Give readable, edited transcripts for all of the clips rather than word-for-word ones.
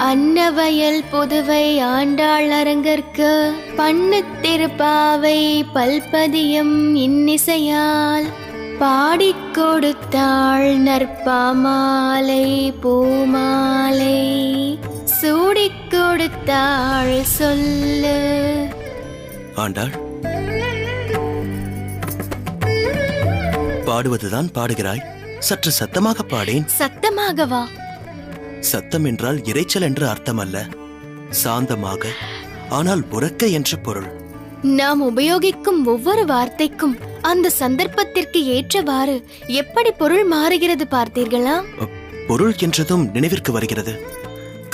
அன்னவயல் புதுவை ஆண்டாள் அரங்கற்கு பண்ணுத் திருப்பாவை பல்பதியம் இன்னிசையால் பாடிக் கொடுத்தாள் நற்பாமாலை பூமாலை சூடிக் கொடுத்தாள் சொல்லு. ஆண்டாள், பாடுவதுதான் பாடுகிறாய், சற்று சத்தமாக பாடேன். சத்தமாகவா? சத்தம் என்றால் இரைச்சல் என்று அர்த்தம் அல்ல, சாந்தமாக, ஆனால் உரக்க என்று பொருள். நாம் உபயோகிக்கும் ஒவ்வொரு வார்த்தைக்கும் அந்த சந்தர்ப்பத்திற்கு ஏற்றவாறு எப்படி பொருள் மாறுகிறது பார்த்தீர்களா? பொருள் என்றதும் நினைவிற்கு வருகிறது,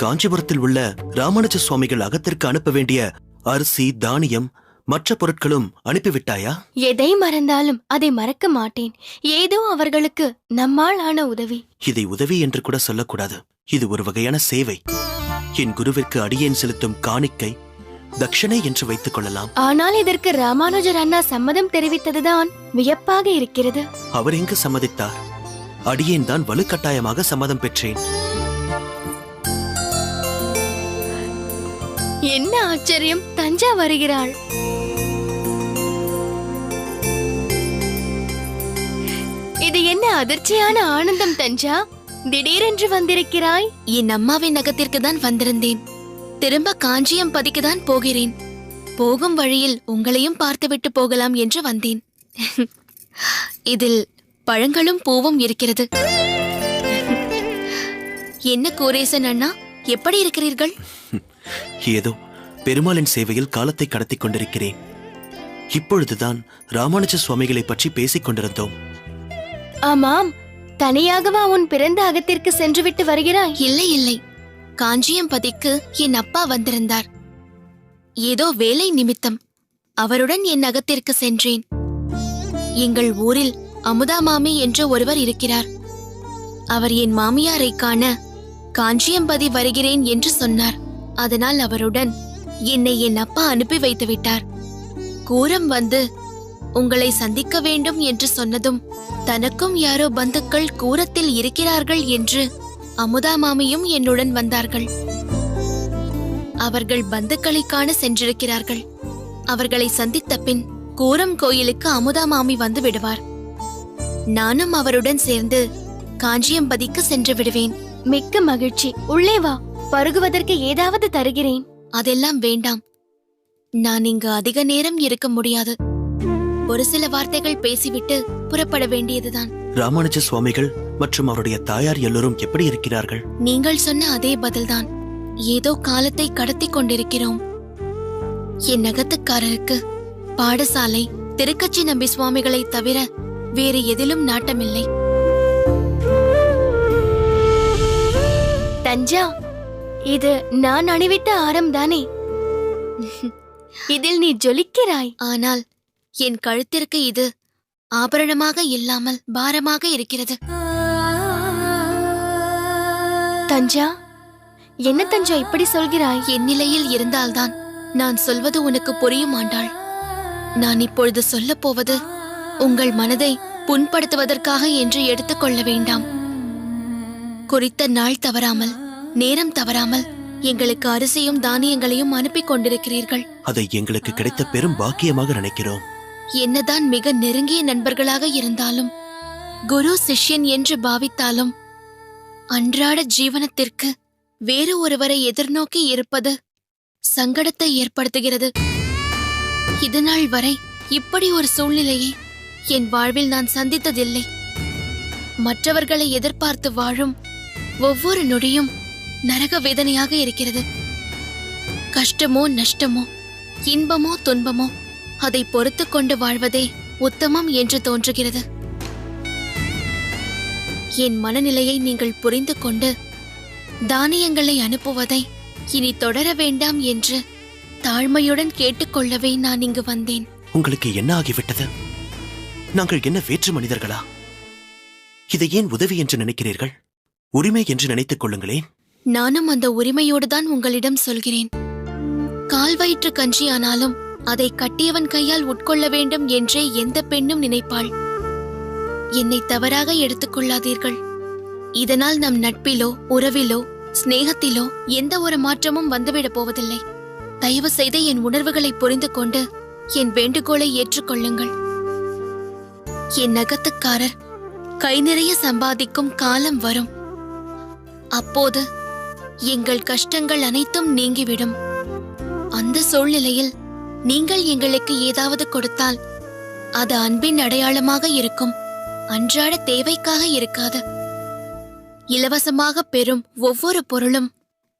காஞ்சிபுரத்தில் உள்ள ராமானுஜ சுவாமிகள் அகத்திற்கு அனுப்ப வேண்டிய அரிசி, தானியம், மற்ற பொருட்களும் அனுப்பிவிட்டாயா? எதை மறந்தாலும் அதை மறக்க மாட்டேன். ஏதோ அவர்களுக்கு நம்மால் ஆன உதவி. இதை உதவி என்று கூட சொல்லக்கூடாது, இது ஒரு வகையான சேவை. என் குருவிற்கு அடியேன் செலுத்தும் காணிக்கை, தட்சணை என்று வைத்துக் கொள்ளலாம். ஆனால் இதற்கு ராமானுஜர் அண்ணா சம்மதம் தெரிவித்ததுதான் வியப்பாக இருக்கிறது. அவர் எங்கு சம்மதித்தார்? அடியேன் தான் வலுக்கட்டாயமாக சம்மதம் பெற்றேன். என்ன ஆச்சரியம், தஞ்சா வருகிறாள். இது என்ன அதிர்ச்சியான ஆனந்தம் தஞ்சா, திடீரென்று வந்திருக்கிறாய்? என் அம்மாவின் நகத்திற்கு தான் வந்திருந்தேன். திரும்ப காஞ்சியம் பதிக்கு தான் போகிறேன். போகும் வழியில் உங்களையும் பார்த்துவிட்டு போகலாம் என்று வந்தேன். இதில் பழங்களும் பூவும் இருக்கிறது. என்ன கோரேசன் அண்ணா, எப்படி இருக்கிறீர்கள்? ஏதோ பெருமாளின் சேவையில் காலத்தை கடத்திக் கொண்டிருக்கிறேன். இப்பொழுதுதான் ராமானுஜ சுவாமிகளை பற்றி பேசிக் கொண்டிருந்தோம். ஆமாம், தனியாகவா உன் பிறந்த அகத்திற்கு சென்றுவிட்டு வருகிறாய்? இல்லை இல்லை, காஞ்சியம் பதிக்கு என் அப்பா வந்திருந்தார். ஏதோ வேலை நிமித்தம் அவருடன் என் அகத்திற்கு சென்றேன். எங்கள் ஊரில் அமுதா மாமி என்று ஒருவர் இருக்கிறார். அவர் என் மாமியாரை காண காஞ்சியம்பதி வருகிறேன் என்று சொன்னார். அதனால் அவருடன் என்னை என் அப்பா அனுப்பி வைத்து விட்டார். கூரம் வந்து உங்களை சந்திக்க வேண்டும் என்று சொன்னதும் தனக்கும் யாரோ பந்துக்கள் கூரத்தில் இருக்கிறார்கள் என்று அமுதா மாமியும் என்னுடன் வந்தார்கள். அவர்கள் பந்துக்களை காண சென்றிருக்கிறார்கள். அவர்களை சந்தித்த பின் கூரம் கோயிலுக்கு அமுதா மாமி வந்து விடுவார். நானும் அவருடன் சேர்ந்து காஞ்சியம்பதிக்கு சென்று விடுவேன். மிக்க மகிழ்ச்சி. உள்ளே வா, பருகுவதற்கு ஏதாவது தருகிறேன். அதெல்லாம் வேண்டாம், நான் இங்கு அதிக நேரம் இருக்க முடியாது. ஒரு சில வார்த்தைகள் பேசிவிட்டு புறப்பட வேண்டியதுதான். ராமானுஜ சுவாமிகள் மற்றும் அவருடைய தாயார் எல்லோரும் எப்படி இருக்கிறார்கள்? நீங்கள் சொன்ன அதே பதில்தான். ஏதோ காலத்தை கடத்தி கொண்டிருக்கிறோம். என் நகத்துக்காரருக்கு பாடசாலை, திருக்கச்சி நம்பி சுவாமிகளை தவிர வேறு எதிலும் நாட்டமில்லை. தஞ்சா, இது நான் அணிவித்த ஆரம் தானே? இதில் நீ ஜொலிக்கிறாய். ஆனால் என் கழுத்திற்கு இது ஆபரணமாக இல்லாமல் பாரமாக இருக்கிறது. தஞ்சா, என்ன தஞ்சா இப்படி சொல்கிறாய்? என் நிலையில் இருந்தால்தான் நான் சொல்வது உனக்கு புரியும் ஆண்டாள். நான் இப்பொழுது சொல்லப் போவது உங்கள் மனதை புண்படுத்துவதற்காக என்று எடுத்துக்கொள்ள வேண்டாம். குறித்த நாள் தவறாமல், நேரம் தவறாமல் எங்களுக்கு அரிசியும் தானியங்களையும் அனுப்பி கொண்டிருக்கிறீர்கள். அதை எங்களுக்கு கிடைத்த பெரும் பாக்கியமாக நினைக்கிறோம். என்னதான் மிக நெருங்கிய நண்பர்களாக இருந்தாலும், குரு சிஷ்யன் என்று பாவித்தாலும், அன்றாட ஜீவனத்திற்கு வேறு ஒருவரை எதிர்நோக்கி இருப்பது சங்கடத்தை ஏற்படுத்துகிறது. இதுநாள் வரை இப்படி ஒரு சூழ்நிலையை என் வாழ்வில் நான் சந்தித்ததில்லை. மற்றவர்களை எதிர்பார்த்து வாழும் ஒவ்வொரு நொடியும் நரக வேதனையாக இருக்கிறது. கஷ்டமோ நஷ்டமோ, இன்பமோ துன்பமோ, அதை பொறுத்து கொண்டு வாழ்வதே உத்தமம் என்று தோன்றுகிறது. என் மனநிலையை நீங்கள் புரிந்து கொண்டு தானியங்களை அனுப்புவதை இனி தொடர வேண்டாம் என்று தாழ்மையுடன் கேட்டுக்கொள்ளவே நான் இங்கு வந்தேன். உங்களுக்கு என்ன ஆகிவிட்டது? நாங்கள் என்ன வேற்று மனிதர்களா? இதை ஏன் உதவி என்று நினைக்கிறீர்கள்? உரிமை என்று நினைத்துக் கொள்ளுங்களேன். நானும் அந்த உரிமையோடு தான் உங்களிடம் சொல்கிறேன். கால் வயிற்று கஞ்சி ஆனாலும் அதை கட்டியவன் கையால் உட்கொள்ள வேண்டும் என்றே எந்த பெண்ணும் நினைப்பாள். என்னை தவறாக எடுத்துக்கொள்ளாதீர்கள். இதனால் நம் நட்பிலோ உறவிலோ சிநேகத்திலோ எந்த ஒரு மாற்றமும் வந்துவிடப் போவதில்லை. தயவு செய்து என் உணர்வுகளை புரிந்து கொண்டு என் வேண்டுகோளை ஏற்றுக்கொள்ளுங்கள். என் நகத்துக்காரர் கை நிறைய சம்பாதிக்கும் காலம் வரும். அப்போது எங்கள் கஷ்டங்கள் அனைத்தும் நீங்கிவிடும். அந்த சூழ்நிலையில் நீங்கள் எங்களுக்கு ஏதாவது கொடுத்தால் அது அன்பின் அடையாளமாக இருக்கும், அன்றாட தேவைக்காக இருக்காது. இலவசமாக பெறும் ஒவ்வொரு பொருளும்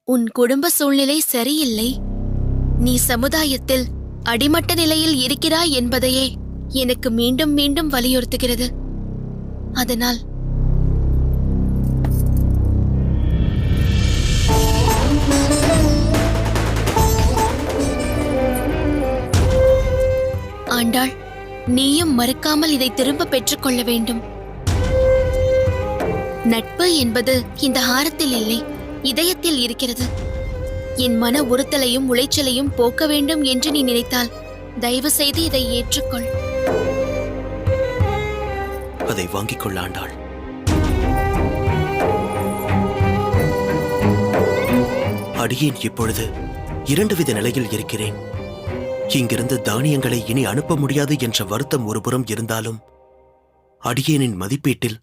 உன் குடும்ப சூழ்நிலை சரியில்லை, நீ சமுதாயத்தில் அடிமட்ட நிலையில் இருக்கிறாய் என்பதையே எனக்கு மீண்டும் மீண்டும் வலியுறுத்துகிறது. அதனால் ஆண்டாள், நீயும் மறுக்காமல் இதை திரும்ப பெற்றுக்கொள்ள வேண்டும். நட்பு என்பது இந்த ஹாரத்தில் இல்லை, இதயத்தில் இருக்கிறது. என் மன உறுத்தலையும் உளைச்சலையும் போக்க வேண்டும் என்று நீ நினைத்தால் தயவு செய்து இதை ஏற்றுக்கொள். அதை வாங்கிக் கொள்ள ஆண்டாள். அடியேன் இப்பொழுது இரண்டு வித நிலையில் இருக்கிறேன். இங்கிருந்து தானியங்களை இனி அனுப்ப முடியாது என்ற வருத்தம் ஒருபுறம் இருந்தாலும், அடியேனின் மதிப்பீட்டில்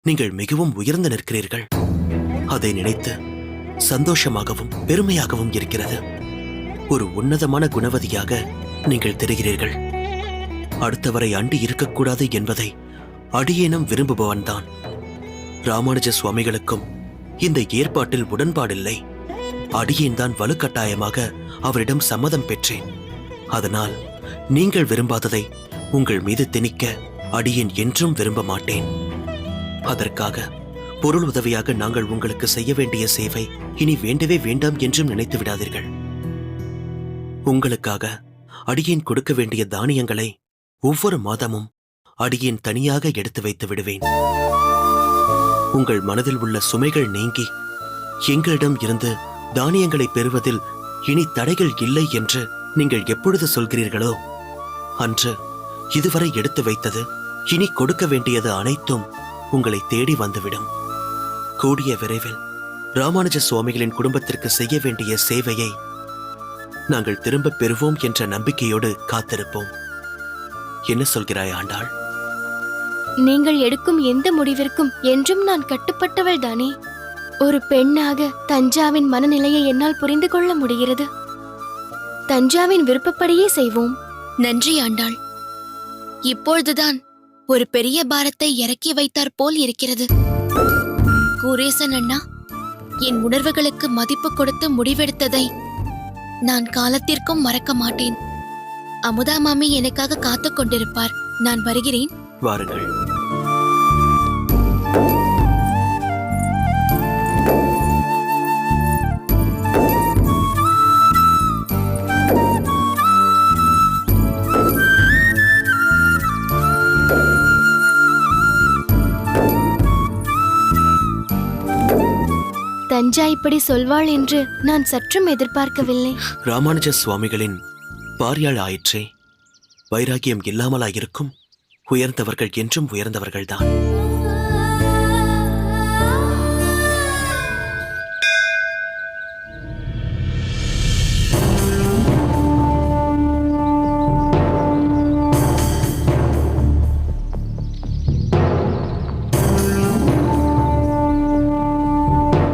நீங்கள் மிகவும் உயர்ந்து நிற்கிறீர்கள். அதை நினைத்து சந்தோஷமாகவும் பெருமையாகவும் இருக்கிறது. ஒரு உன்னதமான குணவதியாக நீங்கள் தெரிகிறீர்கள். அடுத்தவரை அண்டி இருக்கக்கூடாது என்பதை அடியேனும் விரும்புபவன்தான். ராமானுஜ சுவாமிகளுக்கும் இந்த ஏற்பாட்டில் உடன்பாடில்லை. அடியேன் தான் வலுக்கட்டாயமாக அவரிடம் சம்மதம் பெற்றேன். அதனால் நீங்கள் விரும்பாததை உங்கள் மீது திணிக்க அடியேன் என்றும் விரும்ப மாட்டேன். அதற்காக பொருள் உதவியாக நாங்கள் உங்களுக்கு செய்ய வேண்டிய சேவை இனி வேண்டவே வேண்டாம் என்றும் நினைத்து விடாதீர்கள். உங்களுக்காக அடியேன் கொடுக்க வேண்டிய தானியங்களை ஒவ்வொரு மாதமும் அடியேன் தனியாக எடுத்து வைத்து விடுவேன். உங்கள் மனதில் உள்ள சுமைகள் நீங்கி எங்களிடம் இருந்து தானியங்களை பெறுவதில் இனி தடைகள் இல்லை என்று நீங்கள் எப்பொழுது சொல்கிறீர்களோ அன்று இதுவரை எடுத்து வைத்தது, இனி கொடுக்க வேண்டியது அனைத்தும் உங்களை தேடி வந்துவிடும். கூடிய விரைவில் ராமானுஜ சுவாமிகளின் குடும்பத்திற்கு செய்ய வேண்டிய சேவையை நாங்கள் திரும்ப பெறுவோம் என்ற நம்பிக்கையோடு காத்திருப்போம். என்ன சொல்கிறாய் ஆண்டாள்? நீங்கள் எடுக்கும் எந்த முடிவிற்கும் என்றும் நான் கட்டுப்பட்டவள் தானே. ஒரு பெண்ணாக தஞ்சாவின் மனநிலையை என்னால் புரிந்து கொள்ள முடிகிறது. தஞ்சாவின் விருப்பப்படியே செய்வோம். நன்றி ஆண்டாள். இப்பொழுதுதான் ஒரு பெரிய பாரத்தை இறக்கி வைத்தார் போல் இருக்கிறது. கூரேசன் அண்ணா, என் உணர்வுகளுக்கு மதிப்பு கொடுத்து முடிவெடுத்ததை நான் காலத்திற்கும் மறக்க மாட்டேன். அமுதா மாமி எனக்காக காத்துக் கொண்டிருப்பார். நான் வருகிறேன். வாருங்கள். தஞ்சா இப்படி சொல்வாள் என்று நான் சற்றும் எதிர்பார்க்கவில்லை. ராமானுஜ சுவாமிகளின் பாரியாள் ஆயிற்றே. வைராகியம் இல்லாமலாயிருக்கும். உயர்ந்தவர்கள் என்றும் உயர்ந்தவர்கள்தான்.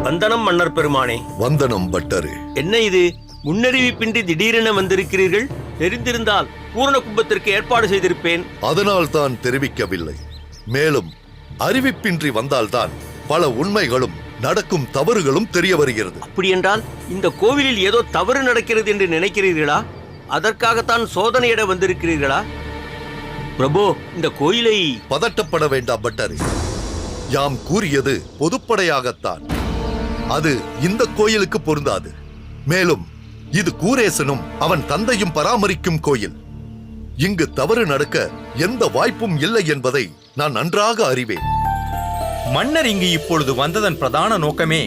வந்தனம் மன்னர் பெருமானே. வந்தனம் பட்டரே. என்ன இது, முன்னறிவிப்பின்றி திடீரென வந்திருக்கிறீர்கள்? தெரிந்திருந்தால் பூரண கும்பத்திற்கு ஏற்பாடு செய்திருப்பேன். அதனால் தான் தெரிவிக்கவில்லை. மேலும் அறிவிப்பின்றி வந்தால்தான் பல உண்மைகளும் நடக்கும் தவறுகளும் தெரிய வருகிறது. அப்படியென்றால் இந்த கோவிலில் ஏதோ தவறு நடக்கிறது என்று நினைக்கிறீர்களா? அதற்காகத்தான் சோதனையிட வந்திருக்கிறீர்களா? பிரபு, இந்த கோயிலை... பதட்டப்பட வேண்டாம் பட்டரே. யாம் கூறியது பொதுப்படையாகத்தான். அது இந்த கோயிலுக்கு பொருந்தாது. மேலும் இது கூரேசனும் அவன் தந்தையும் பராமரிக்கும் கோயில். இங்கு தவறு நடக்க எந்த வாய்ப்பும் இல்லை என்பதை நான் நன்றாக அறிவேன். மன்னர் இங்கு இப்பொழுது வந்ததன் பிரதான நோக்கமே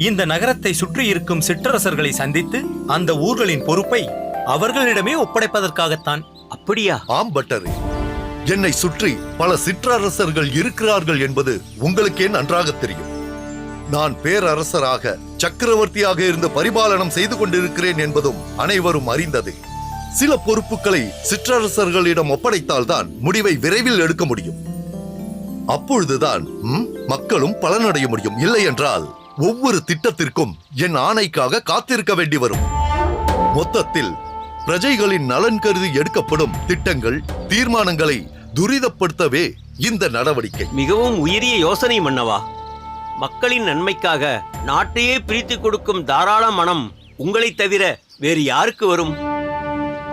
இந்த நகரத்தை சுற்றி இருக்கும் சிற்றரசர்களை சந்தித்து அந்த ஊர்களின் பொறுப்பை அவர்களிடமே ஒப்படைப்பதற்காகத்தான். அப்படியா? ஆம் பட்டரே. என்னை சுற்றி பல சிற்றரசர்கள் இருக்கிறார்கள் என்பது உங்களுக்கே நன்றாக தெரியும். நான் பேரரசராக சக்கரவர்த்தியாக இருந்து பரிபாலனம் செய்து கொண்டிருக்கிறேன் என்பதும் அனைவரும் அறிந்ததே. சில பொறுப்புகளை சிற்றரசர்களிடம் ஒப்படைத்தால்தான் முடிவை விரைவில் எடுக்க முடியும். அப்பொழுதுதான் மக்களும் பலனடைய முடியும். இல்லை என்றால் ஒவ்வொரு திட்டத்திற்கும் என் ஆணைக்காக காத்திருக்க வேண்டி வரும். மொத்தத்தில் பிரஜைகளின் நலன் கருதி எடுக்கப்படும் திட்டங்கள், தீர்மானங்களை துரிதப்படுத்தவே இந்த நடவடிக்கை. மிகவும் உயரிய யோசனை மன்னவா. மக்களின் நன்மைக்காக நாட்டையே பிரித்து கொடுக்கும் தாராள மனம் உங்களைத் தவிர வேறு யாருக்கு வரும்?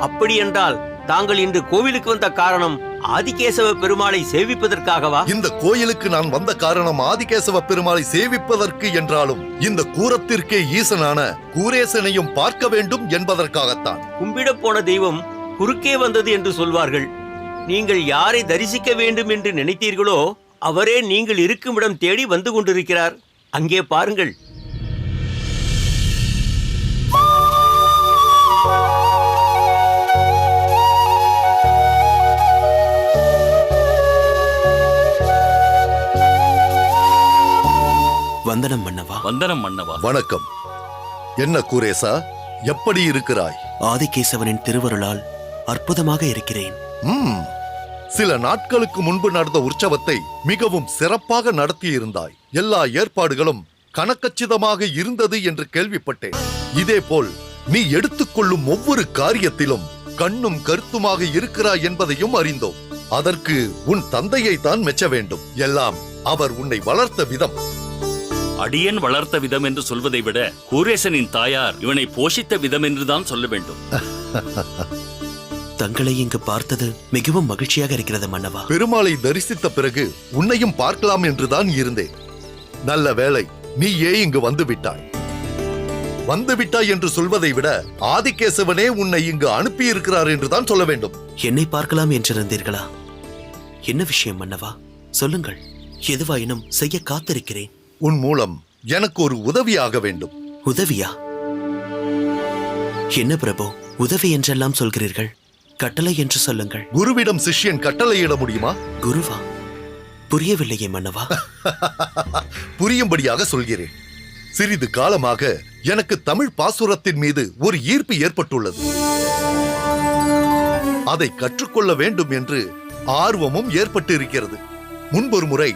அப்படியென்றால் தாங்கள் இன்று கோவிலுக்கு வந்த காரணம் ஆதிகேசவ பெருமாளை சேவிப்பதற்காகவா? இந்த கோயிலுக்கு நான் வந்த காரணம் ஆதிகேசவ பெருமாளை சேவிப்பதற்கு என்றாலும் இந்த கூரத்திற்கே ஈசனான கூரேசனையும் பார்க்க வேண்டும் என்பதற்காகத்தான். கும்பிடப் போன தெய்வம் குறுக்கே வந்தது என்று சொல்வார்கள். நீங்கள் யாரை தரிசிக்க வேண்டும் என்று நினைத்தீர்களோ அவரே நீங்கள் இருக்குமிடம் தேடி வந்து கொண்டிருக்கிறார். அங்கே பாருங்கள். வந்தனம் மன்னவா. வந்தனம் மன்னவா. வணக்கம். என்ன கூரேசா, எப்படி இருக்கிறாய்? ஆதிகேசவனின் திருவருளால் அற்புதமாக இருக்கிறேன். சில நாட்களுக்கு முன்பு நடந்த உற்சவத்தை மிகவும் சிறப்பாக நடத்தியிருந்தாய். எல்லா ஏற்பாடுகளும் கணக்கச்சிதமாக இருந்தது என்று கேள்விப்பட்டேன். இதேபோல் நீ எடுத்துக்கொள்ளும் ஒவ்வொரு காரியத்திலும் கண்ணும் கருத்துமாக இருக்கிறாய் என்பதையும் அறிந்தோம். அதற்கு உன் தந்தையை தான் மெச்ச வேண்டும். எல்லாம் அவர் உன்னை வளர்த்த விதம். அடியன் வளர்த்த விதம் என்று சொல்வதை விட கூரேசனின் தாயார் இவனை போஷித்த விதம் என்றுதான் சொல்ல வேண்டும். தங்களை இங்கு பார்த்தது மிகவும் மகிழ்ச்சியாக இருக்கிறது மன்னவா. பெருமாளை தரிசித்த பிறகு உன்னையும் பார்க்கலாம் என்றுதான் இருந்தேன். நல்ல வேளை நீயே இங்கு வந்துவிட்டாய். வந்துவிட்டாய் என்று சொல்வதை விட ஆதிகேசவனே உன்னை இங்கு அனுப்பியிருக்கிறார் என்றுதான் சொல்ல வேண்டும். என்னை பார்க்கலாம் என்றிருந்தீர்களா? என்ன விஷயம் மன்னவா, சொல்லுங்கள். எதுவாயினும் செய்ய காத்திருக்கிறேன். உன் மூலம் எனக்கு ஒரு உதவியாக வேண்டும். உதவியா? என்ன பிரபு, உதவி என்றெல்லாம் சொல்கிறீர்கள்? கட்டளை என்று சொல்லுங்கள். குருவிடம் சிஷ்யன் கட்டளையிட முடியுமா? குருவா? புரியவில்லையே மன்னவா. புரியும்படியாக சொல்கிறேன். சிறிது காலமாக எனக்கு தமிழ் பாசுரத்தின் மீது ஒரு ஈர்ப்பு ஏற்பட்டுள்ளது. அதை கற்றுக்கொள்ள வேண்டும் என்று ஆர்வமும் ஏற்பட்டு இருக்கிறது. முன்பொரு முறை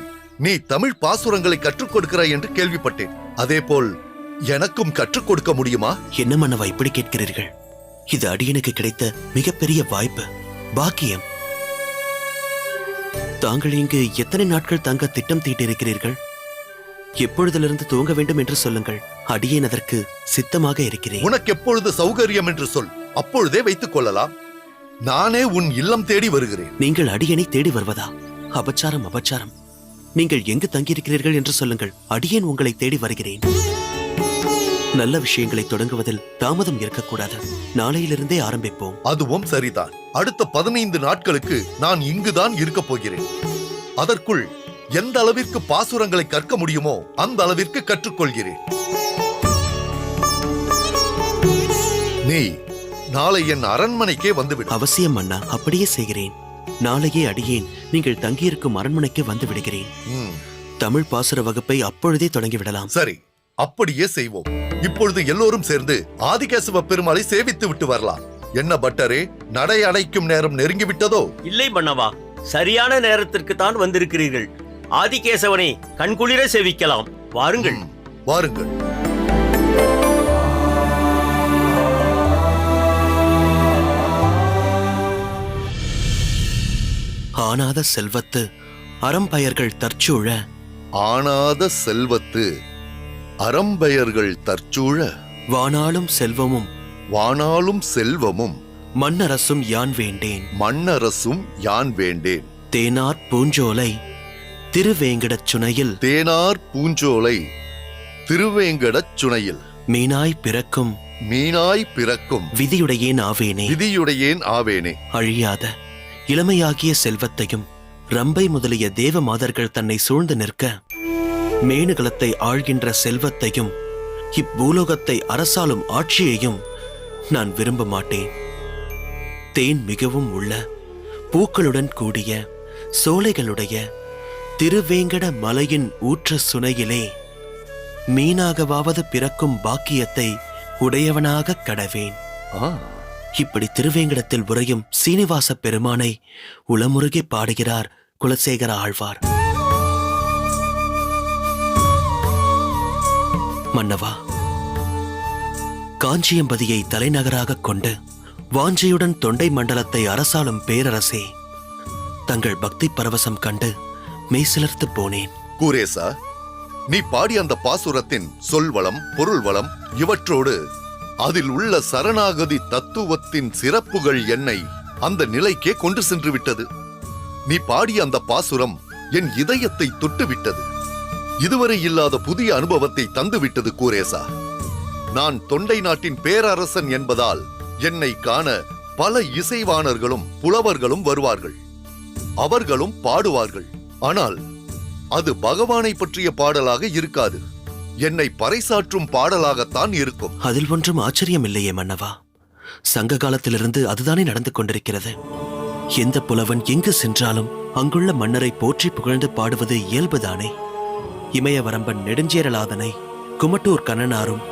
நீ தமிழ் பாசுரங்களை கற்றுக் கொடுக்கிறாய் என்று கேள்விப்பட்டேன். அதேபோல் எனக்கும் கற்றுக் கொடுக்க முடியுமா? என்ன மன்னவா இப்படி கேட்கிறீர்கள்? இது அடியனுக்கு கிடைத்த மிகப்பெரிய வாய்ப்பு, பாக்கியம். தாங்கள் இங்கு எத்தனை நாட்கள் தங்க திட்டம் தீட்டிருக்கிறீர்கள்? எப்பொழுதிலிருந்து துவங்க வேண்டும் என்று சொல்லுங்கள். அடியேன் அதற்கு சித்தமாக இருக்கிறேன். உனக்கு எப்பொழுது சௌகரியம் என்று சொல், அப்பொழுதே வைத்துக் கொள்ளலாம். நானே உன் இல்லம் தேடி வருகிறேன். நீங்கள் அடியனை தேடி வருவதா? அபச்சாரம், அபச்சாரம். நீங்கள் எங்கு தங்கியிருக்கிறீர்கள் என்று சொல்லுங்கள். அடியேன் உங்களை தேடி வருகிறேன். நல்ல விஷயங்களை தொடங்குவதில் தாமதம் இருக்கக்கூடாது. நாளையிலிருந்தே ஆரம்பிப்போம். அதுவும் சரிதான். அடுத்த 15 நாட்களுக்கு நான் இங்குதான் இருக்கப் போகிறேன். அதற்குள் எந்த அளவிற்கு பாசுரங்களை கற்க முடியுமோ அந்த அளவிற்கு கற்றுக்கொள்கிறேன். நீ நாளை என் அரண்மனைக்கே வந்துவிடு. அவசியம் அண்ணா, அப்படியே செய்கிறேன். நாளையே அடியேன் நீங்கள் தங்கியிருக்கும் அரண்மனைக்கு வந்து விடுகிறேன். தமிழ் பாசுர வகுப்பை அப்பொழுதே தொடங்கிவிடலாம். சரி, அப்படியே செய்வோம். இப்பொழுது எல்லோரும் சேர்ந்து ஆதிகேசவ பெருமாளை சேவித்து விட்டு வரலாம். என்ன பட்டரே, நடை அடைக்கும் நேரம் நெருங்கிவிட்டதோ? இல்லை மன்னவா, சரியான நேரத்திற்கு தான் வந்திருக்கிறீர்கள். ஆதிகேசவனை கண்குளிர சேவிக்கலாம். வாருங்கள். வாருங்கள். ஆனாத செல்வத்து அறம்பயர்கள் தற்சூழ. ஆனாத செல்வத்து அறம்பெயர்கள் தற்சூழ. வானாலும் செல்வமும் வானாலும் செல்வமும் மண்ணரசும் யான் வேண்டேன். மண்ணரசும் யான் வேண்டேன். தேனார் பூஞ்சோலை திருவேங்கடச் சுனையில். தேனார் பூஞ்சோலை திருவேங்கடச் சுனையில். மீனாய் பிறக்கும் மீனாய் பிறக்கும் விதியுடையேன் ஆவேனே. விதியுடையேன் ஆவேனே. அழியாத இளமையாகிய செல்வத்தையும் ரம்பை முதலிய தேவ மாதர்கள் தன்னை சூழ்ந்து நிற்க மேனுகலத்தை ஆழ்கின்ற செல்வத்தையும் இப்பூலோகத்தை அரசாலும் ஆட்சியையும் நான் விரும்ப மாட்டேன். தேன் மிகவும் உள்ள பூக்களுடன் கூடிய சோலைகளுடைய திருவேங்கட மலையின் ஊற்ற சுனையிலே மீனாகவாவது பிறக்கும் பாக்கியத்தை உடையவனாக கடவேன். இப்படி திருவேங்கடத்தில் உறையும் சீனிவாச பெருமானை உளமுருகி பாடுகிறார் குலசேகர ஆழ்வார். மன்னவா, காஞ்சியம்பதியை தலைநகராக கொண்டு வாஞ்சையுடன் தொண்டை மண்டலத்தை அரசாளும் பேரரசே, தங்கள் பக்தி பரவசம் கண்டு மெய்சிலர்த்து போனேன். கூரேசா, நீ பாடி அந்த பாசுரத்தின் சொல்வளம், பொருள் வளம் இவற்றோடு அதில் உள்ள சரணாகதி தத்துவத்தின் சிறப்புகள் என்னை அந்த நிலைக்கே கொண்டு சென்று விட்டது. நீ பாடிய அந்த பாசுரம் என் இதயத்தை தொட்டுவிட்டது. இதுவரை இல்லாத புதிய அனுபவத்தை தந்துவிட்டது கூரேசா. நான் தொண்டை நாட்டின் பேரரசன் என்பதால் என்னை காண பல இசைவாணர்களும் புலவர்களும் வருவார்கள். அவர்களும் பாடுவார்கள். ஆனால் அது பகவானை பற்றிய பாடலாக இருக்காது. என்னை பறைசாற்றும் பாடலாகத்தான் இருக்கும். அதில் ஒன்றும் ஆச்சரியம் இல்லையே மன்னவா. சங்க காலத்திலிருந்து அதுதானே நடந்து கொண்டிருக்கிறது. எந்த புலவன் எங்கு சென்றாலும் அங்குள்ள மன்னரை போற்றி புகழ்ந்து பாடுவது இயல்புதானே. இமயவரம்பன் நெடுஞ்சேரலாதனை, குமட்டூர் கண்ணனாரும்,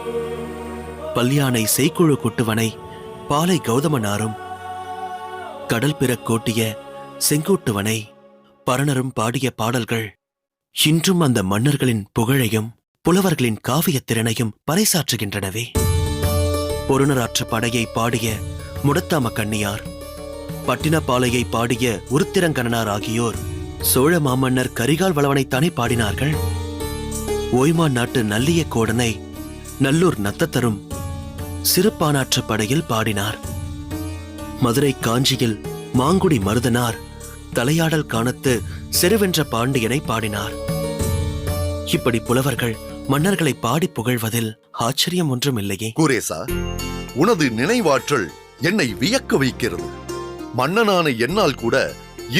பல்யானை செய்குழு குட்டுவனை, பாலை கௌதமனாரும், கடல் பிறக் கோட்டிய செங்கோட்டுவனை, பரணரும் பாடிய பாடல்கள் இன்றும் அந்த மன்னர்களின் புகழையும் புலவர்களின் காவியத் திறனையும் பறைசாற்றுகின்றனவே. பொருணராற்று படையை பாடிய முடத்தாம கண்ணியார், பட்டினப்பாலையை பாடிய உருத்திரங்கண்ணனார் ஆகியோர் சோழ மாமன்னர் கரிகால் வளவனைத்தானே பாடினார்கள். ஓய்மான் நாட்டு நல்லிய கோடனை நல்லூர் நத்தத்தரும் சிறுபானாற்று படையில் பாடினார். மதுரை காஞ்சியில் மாங்குடி மருதனார் தலையாடல் காணத்து செருவென்ற பாண்டியனை பாடினார். இப்படி புலவர்கள் மன்னர்களை பாடி புகழ்வதில் ஆச்சரியம் ஒன்றும் இல்லையே. கூரேசா, உனது நினைவாற்றல் என்னை வியக்க வைக்கிறது. மன்னனான என்னால் கூட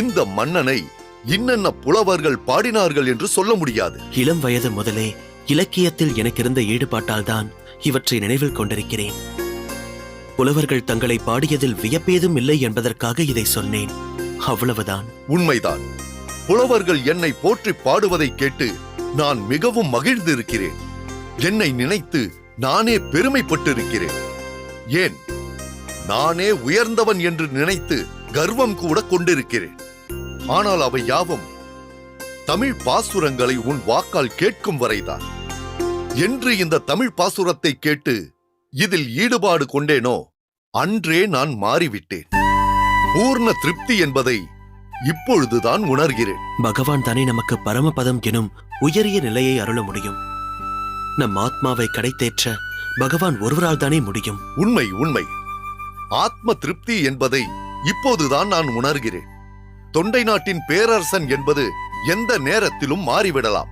இந்த மன்னனை இன்னென்ன புலவர்கள் பாடினார்கள் என்று சொல்ல முடியாது. இளம் வயது முதலே இலக்கியத்தில் எனக்கிருந்த ஈடுபாட்டால்தான் இவற்றை நினைவில் கொண்டிருக்கிறேன். புலவர்கள் தங்களை பாடியதில் வியப்பேதும் இல்லை என்பதற்காக இதை சொன்னேன், அவ்வளவுதான். உண்மைதான். புலவர்கள் என்னை போற்றி பாடுவதை கேட்டு நான் மிகவும் மகிழ்ந்திருக்கிறேன். என்னை நினைத்து நானே பெருமைப்பட்டிருக்கிறேன். ஏன், நானே உயர்ந்தவன் என்று நினைத்து கர்வம் கூட கொண்டிருக்கிறேன். ஆனால் அவை யாவும் தமிழ் பாசுரங்களை உன் வாக்கால் கேட்கும் வரைதான். என்று இந்த தமிழ் பாசுரத்தை கேட்டு இதில் ஈடுபாடு கொண்டேனோ அன்றே நான் மாறிவிட்டேன். பூர்ண திருப்தி என்பதை இப்பொழுதுதான் உணர்கிறேன். பகவான் தானே நமக்கு பரமபதம் எனும் உயரிய நிலையை அருள முடியும். நம் ஆத்மாவை கடைத்தேற்ற பகவான் ஒருவரால் தானே முடியும். உண்மை உண்மை. ஆத்ம திருப்தி என்பதை இப்போதுதான் நான் உணர்கிறேன். தொண்டை நாட்டின் பேரரசன் என்பது எந்த நேரத்திலும் மாறிவிடலாம்.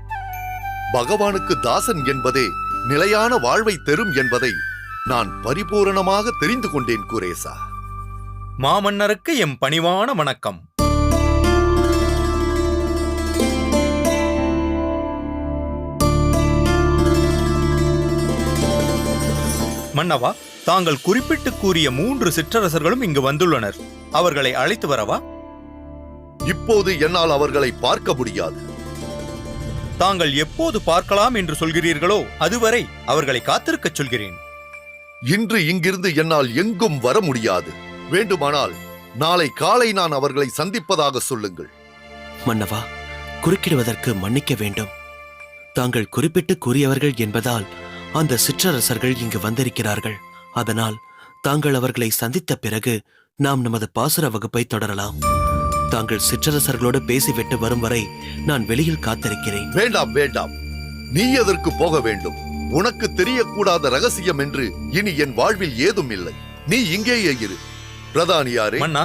பகவானுக்கு தாசன் என்பதே நிலையான வாழ்வை தரும் என்பதை நான் பரிபூரணமாக தெரிந்து கொண்டேன் குரேசா. மாமன்னருக்கு எம் பணிவான வணக்கம். மன்னவா, தாங்கள் குறிப்பிட்டு கூறிய 3 சிற்றரசர்களும் இங்கு வந்துள்ளனர். அவர்களை அழைத்து வரவா? இப்போது என்னால் அவர்களை பார்க்க முடியாது. தாங்கள் எப்போது பார்க்கலாம் என்று சொல்கிறீர்களோ அதுவரை அவர்களை காத்திருக்கச் சொல்கிறேன். இன்று இங்கிருந்து என்னால் எங்கும் வர முடியாது. வேண்டுமானால் நாளை காலை நான் அவர்களை சந்திப்பதாக சொல்லுங்கள். மன்னவா, குறுக்கிடுவதற்கு மன்னிக்க வேண்டும். தாங்கள் குறிப்பிட்டு கூறியவர்கள் என்பதால் அந்த சிற்றரசர்கள் இங்கு வந்திருக்கிறார்கள். அதனால் தாங்கள் அவர்களை சந்தித்த பிறகு நாம் நமது பாசுர வகுப்பை தொடரலாம். தாங்கள் சிற்றரசர்களோடு பேசிவிட்டு வரும் வரை நான் வெளியில் காத்திருக்கிறேன். வேண்டாம் வேண்டாம், நீ எதற்கு போக வேண்டும்? உனக்கு தெரியக்கூடாத ரகசியம் என்று இனி என் வாழ்வில் ஏதும் இல்லை. நீ இங்கேயே இரு. பிரதானியாரே, மன்னா,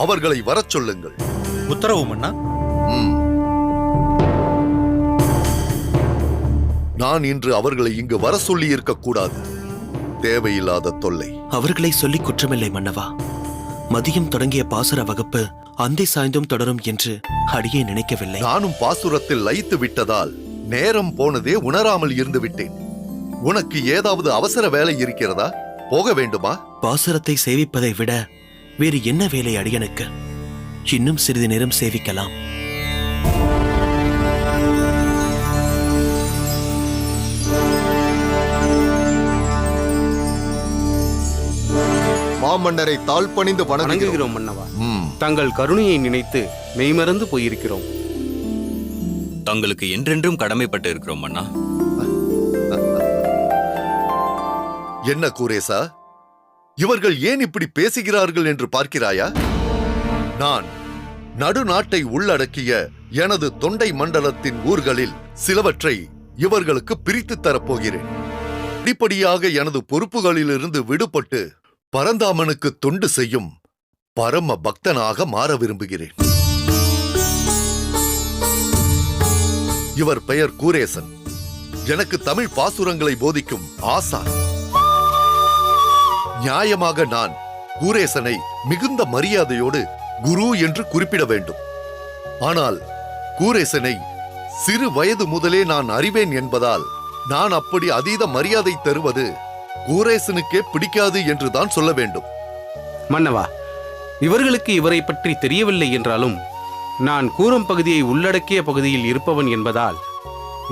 அவர்களை வரச் சொல்லுங்கள். உத்தரவு மன்னா. நான் இன்று அவர்களை இங்கு வர சொல்லி இருக்க கூடாது. தேவையில்லாத தொல்லை. அவர்களை சொல்லி குற்றமில்லை மன்னவா. மதியம் தொடங்கிய பாசுர வகுப்பு அந்தி சாய்ந்தும் தொடரும் என்று அடியே நினைக்கவில்லை. நானும் பாசுரத்தில் லயித்து விட்டதால் நேரம் போனதே உணராமல் இருந்து விட்டேன். உனக்கு ஏதாவது அவசர வேலை இருக்கிறதா? போக வேண்டுமா? பாசுரத்தை சேவிப்பதை விட வேறு என்ன வேலை அடியனுக்கு? இன்னும் சிறிது நேரம் சேவிக்கலாம். மாமன்னரை தாழ்பணிந்து வணங்குகிறோம் மன்னவா. ம், தங்கள் கருணையை நினைத்து மெய்மறந்து போயிருக்கிறோம். தங்களுக்கு என்றென்றும் கடமைப்பட்டு இருக்கிறோம் அண்ணா. என்ன கூரேசா, இவர்கள் ஏன் இப்படி பேசுகிறார்கள் என்று பார்க்கிறாயா? நான் நடுநாட்டை உள்ளடக்கிய எனது தொண்டை மண்டலத்தின் ஊர்களில் சிலவற்றை இவர்களுக்கு பிரித்துத் தரப்போகிறேன். படிப்படியாக எனது பொறுப்புகளிலிருந்து விடுபட்டு பரந்தாமனுக்கு தொண்டு செய்யும் பரம பக்தனாக மாற விரும்புகிறேன். இவர் பெயர் கூரேசன். எனக்கு தமிழ் பாசுரங்களை போதிக்கும் ஆசான். நியாயமாக நான் கூரேசனை மிகுந்த மரியாதையோடு குரு என்று குறிப்பிட வேண்டும். ஆனால் கூரேசனை சிறு வயது முதலே நான் அறிவேன் என்பதால் நான் அப்படி அதீத மரியாதை தருவது கூரேசனுக்கே பிடிக்காது என்றுதான் சொல்ல வேண்டும். மன்னவா, இவர்களுக்கு இவரை பற்றி தெரியவில்லை என்றாலும் நான் கூரம் பகுதியை உள்ளடக்கிய பகுதியில் இருப்பவன் என்பதால்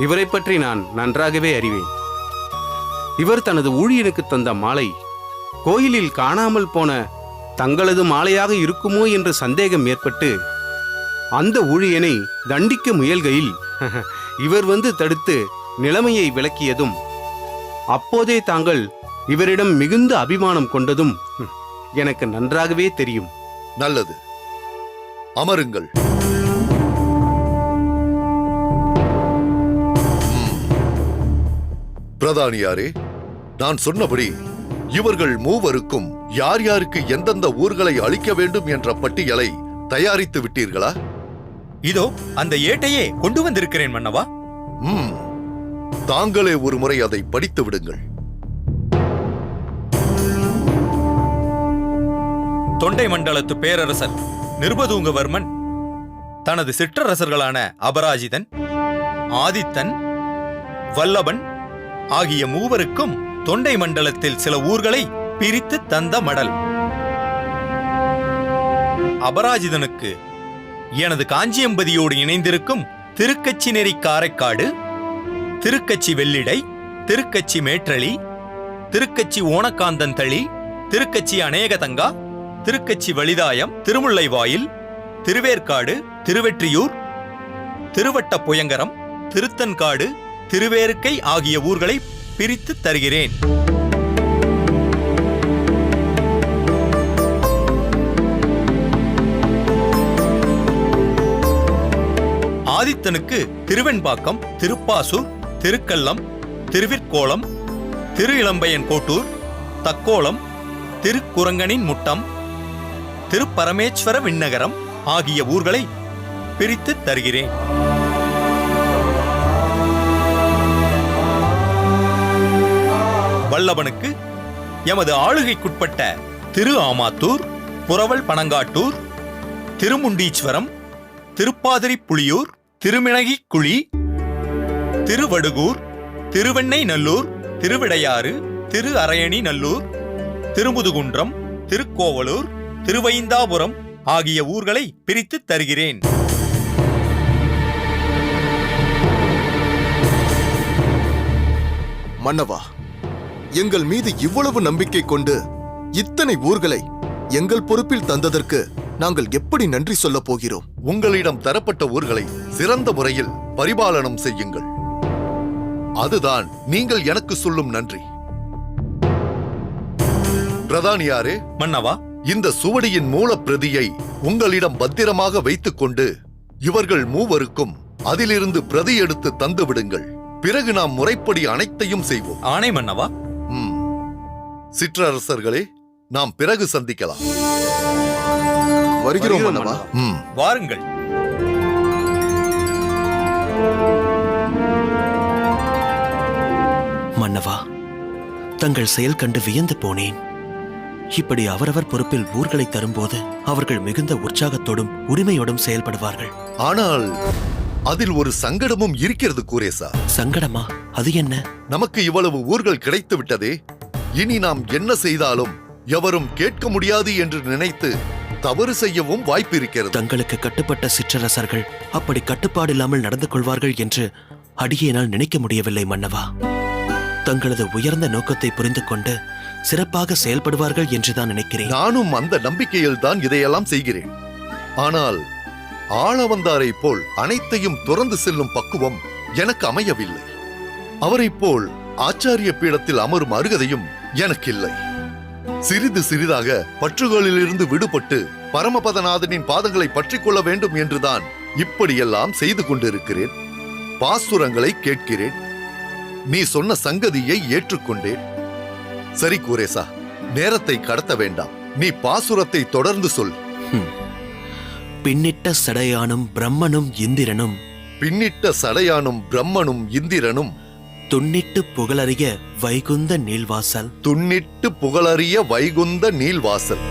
இவரை பற்றி நான் நன்றாகவே அறிவேன். இவர் தனது ஊழியனுக்கு தந்த மாலை கோயிலில் காணாமல் போன தங்களது மாலையாக இருக்குமோ என்று சந்தேகம் ஏற்பட்டு அந்த ஊழியனை தண்டிக்க முயல்கையில் இவர் வந்து தடுத்து நிலைமையை விளக்கியதும் அப்போதே தாங்கள் இவரிடம் மிகுந்த அபிமானம் கொண்டதும் எனக்கு நன்றாகவே தெரியும். நல்லது, அமருங்கள். பிரதானியாரே, நான் சொன்னபடி இவர்கள் மூவருக்கும் யார் யாருக்கு எந்தெந்த ஊர்களை அளிக்க வேண்டும் என்ற பட்டியலை தயாரித்து விட்டீர்களா? இதோ அந்த ஏட்டையே கொண்டு வந்திருக்கிறேன் மன்னவா. ம், தாங்களே ஒரு முறை அதை படித்து விடுங்கள். தொண்டை மண்டலத்து பேரரசர் நிருபதூங்கவர்மன் தனது சிற்றரசர்களான அபராஜிதன், ஆதித்தன், வல்லபன் ஆகிய மூவருக்கும் தொண்டை மண்டலத்தில் சில ஊர்களை பிரித்து தந்த மடல். அபராஜிதனுக்கு எனது காஞ்சியம்பதியோடு இணைந்திருக்கும் திருக்கச்சி நெறி காரைக்காடு, திருக்கச்சி வெள்ளிடை, திருக்கச்சி மேற்றளி, திருக்கச்சி ஓணக்காந்தன் தளி, திருக்கச்சி அநேகதங்கா, திருக்கச்சி வலிதாயம், திருமுல்லைவாயில், திருவேற்காடு, திருவெற்றியூர், திருவட்ட புயங்கரம், திருத்தன்காடு, திருவேறுக்கை ஆகிய ஊர்களை பிரித்து தருகிறேன். ஆதித்தனுக்கு திருவெண்பாக்கம், திருப்பாசூர், திருக்கல்லம், திருவிற்கோளம், திரு இளம்பையன் கோட்டூர், தக்கோலம், திருக்குரங்கனின் முட்டம், திருப்பரமேஸ்வர விண்ணகரம் ஆகிய ஊர்களை பிரித்து தருகிறேன். வல்லபனுக்கு எமது ஆளுகைக்குட்பட்ட திரு ஆமாத்தூர், புரவல் பனங்காட்டூர், திருமுண்டீஸ்வரம், திருப்பாதிரி புலியூர், திருமிணகி குழி, திருவடுகூர், திருவெண்ணை நல்லூர், திருவிடையாறு, திரு அரையணி நல்லூர், திருமுதுகுன்றம், திருக்கோவலூர், திருவைந்தாபுரம் ஆகிய ஊர்களை பிரித்து தருகிறேன். மன்னவா, எங்கள் மீது இவ்வளவு நம்பிக்கை கொண்டு இத்தனை ஊர்களை எங்கள் பொறுப்பில் தந்ததற்கு நாங்கள் எப்படி நன்றி சொல்லப் போகிறோம்? உங்களிடம் தரப்பட்ட ஊர்களை சிறந்த முறையில் பரிபாலனம் செய்யுங்கள். அதுதான் நீங்கள் எனக்கு சொல்லும் நன்றி. பிரதானியாரே, மன்னவா, இந்த சுவடியின் மூலப்பிரதியை உங்களிடம் பத்திரமாக வைத்துக் கொண்டு இவர்கள் மூவருக்கும் அதிலிருந்து பிரதி எடுத்து தந்து விடுங்கள். பிறகு நாம் முறைப்படி அனைத்தையும் செய்வோம். ஆணை மன்னவா. ம். சிற்றரசர்களே, நாம் பிறகு சந்திக்கலாம். வருகிறோம் மன்னவா. ம். வாருங்கள். மன்னவா, தங்கள் செயல் கண்டு வியந்து போனேன். இப்படி அவரவர் பொறுப்பில் ஊர்களை தரும்போது அவர்கள் மிகுந்த உற்சாகத்தோடும் உரிமையோடும் செயல்படுவார்கள். ஆனால் அதில் ஒரு சங்கடமும் இருக்கிறது கூரேசா. சங்கடமா? அது என்ன? நமக்கு இவ்வளவு ஊர்கள் கிடைத்து விட்டதே, இனி நாம் என்ன செய்தாலும் எவரும் கேட்க முடியாது என்று நினைத்து தவறு செய்யவும் வாய்ப்பு இருக்கிறது. தங்களுக்கு கட்டுப்பட்ட சிற்றரசர்கள் அப்படி கட்டுப்பாடில்லாமல் நடந்து கொள்வார்கள் என்று அடியேனால் நினைக்க முடியவில்லை மன்னவா. தங்களது உயர்ந்த நோக்கத்தை புரிந்து கொண்டு சிறப்பாக செயல்படுவார்கள் என்றுதான் நினைக்கிறேன். நானும் அந்த நம்பிக்கையில் தான் இதையெல்லாம் செய்கிறேன். ஆனால் ஆளவந்தாரை போல் அனைத்தையும் துறந்து செல்லும் பக்குவம் எனக்கு அமையவில்லை. அவரைப் போல் ஆச்சாரிய பீடத்தில் அமரும் அருகதையும் எனக்கில்லை. சிறிது சிறிதாக பற்றுகளிலிருந்து விடுபட்டு பரமபதநாதனின் பாதங்களை பற்றிக் கொள்ள வேண்டும் என்றுதான் இப்படியெல்லாம் செய்து கொண்டிருக்கிறேன். பாசுரங்களை கேட்கிறேன். நீ சொன்ன சங்கதியை ஏற்றுக்கொண்டேன். சரி கூரேசா, நேரத்தை கடத்த வேண்டாம். நீ பாசுரத்தை தொடர்ந்து சொல். பின்னிட்ட சடையானும் பிரம்மனும் இந்திரனும் பின்னிட்ட சடையானும் பிரம்மனும் இந்திரனும் துன்னிட்டு புகழறிய வைகுந்த நீள்வாசல். துன்னிட்டு புகழறிய வைகுந்த நீள்வாசல்.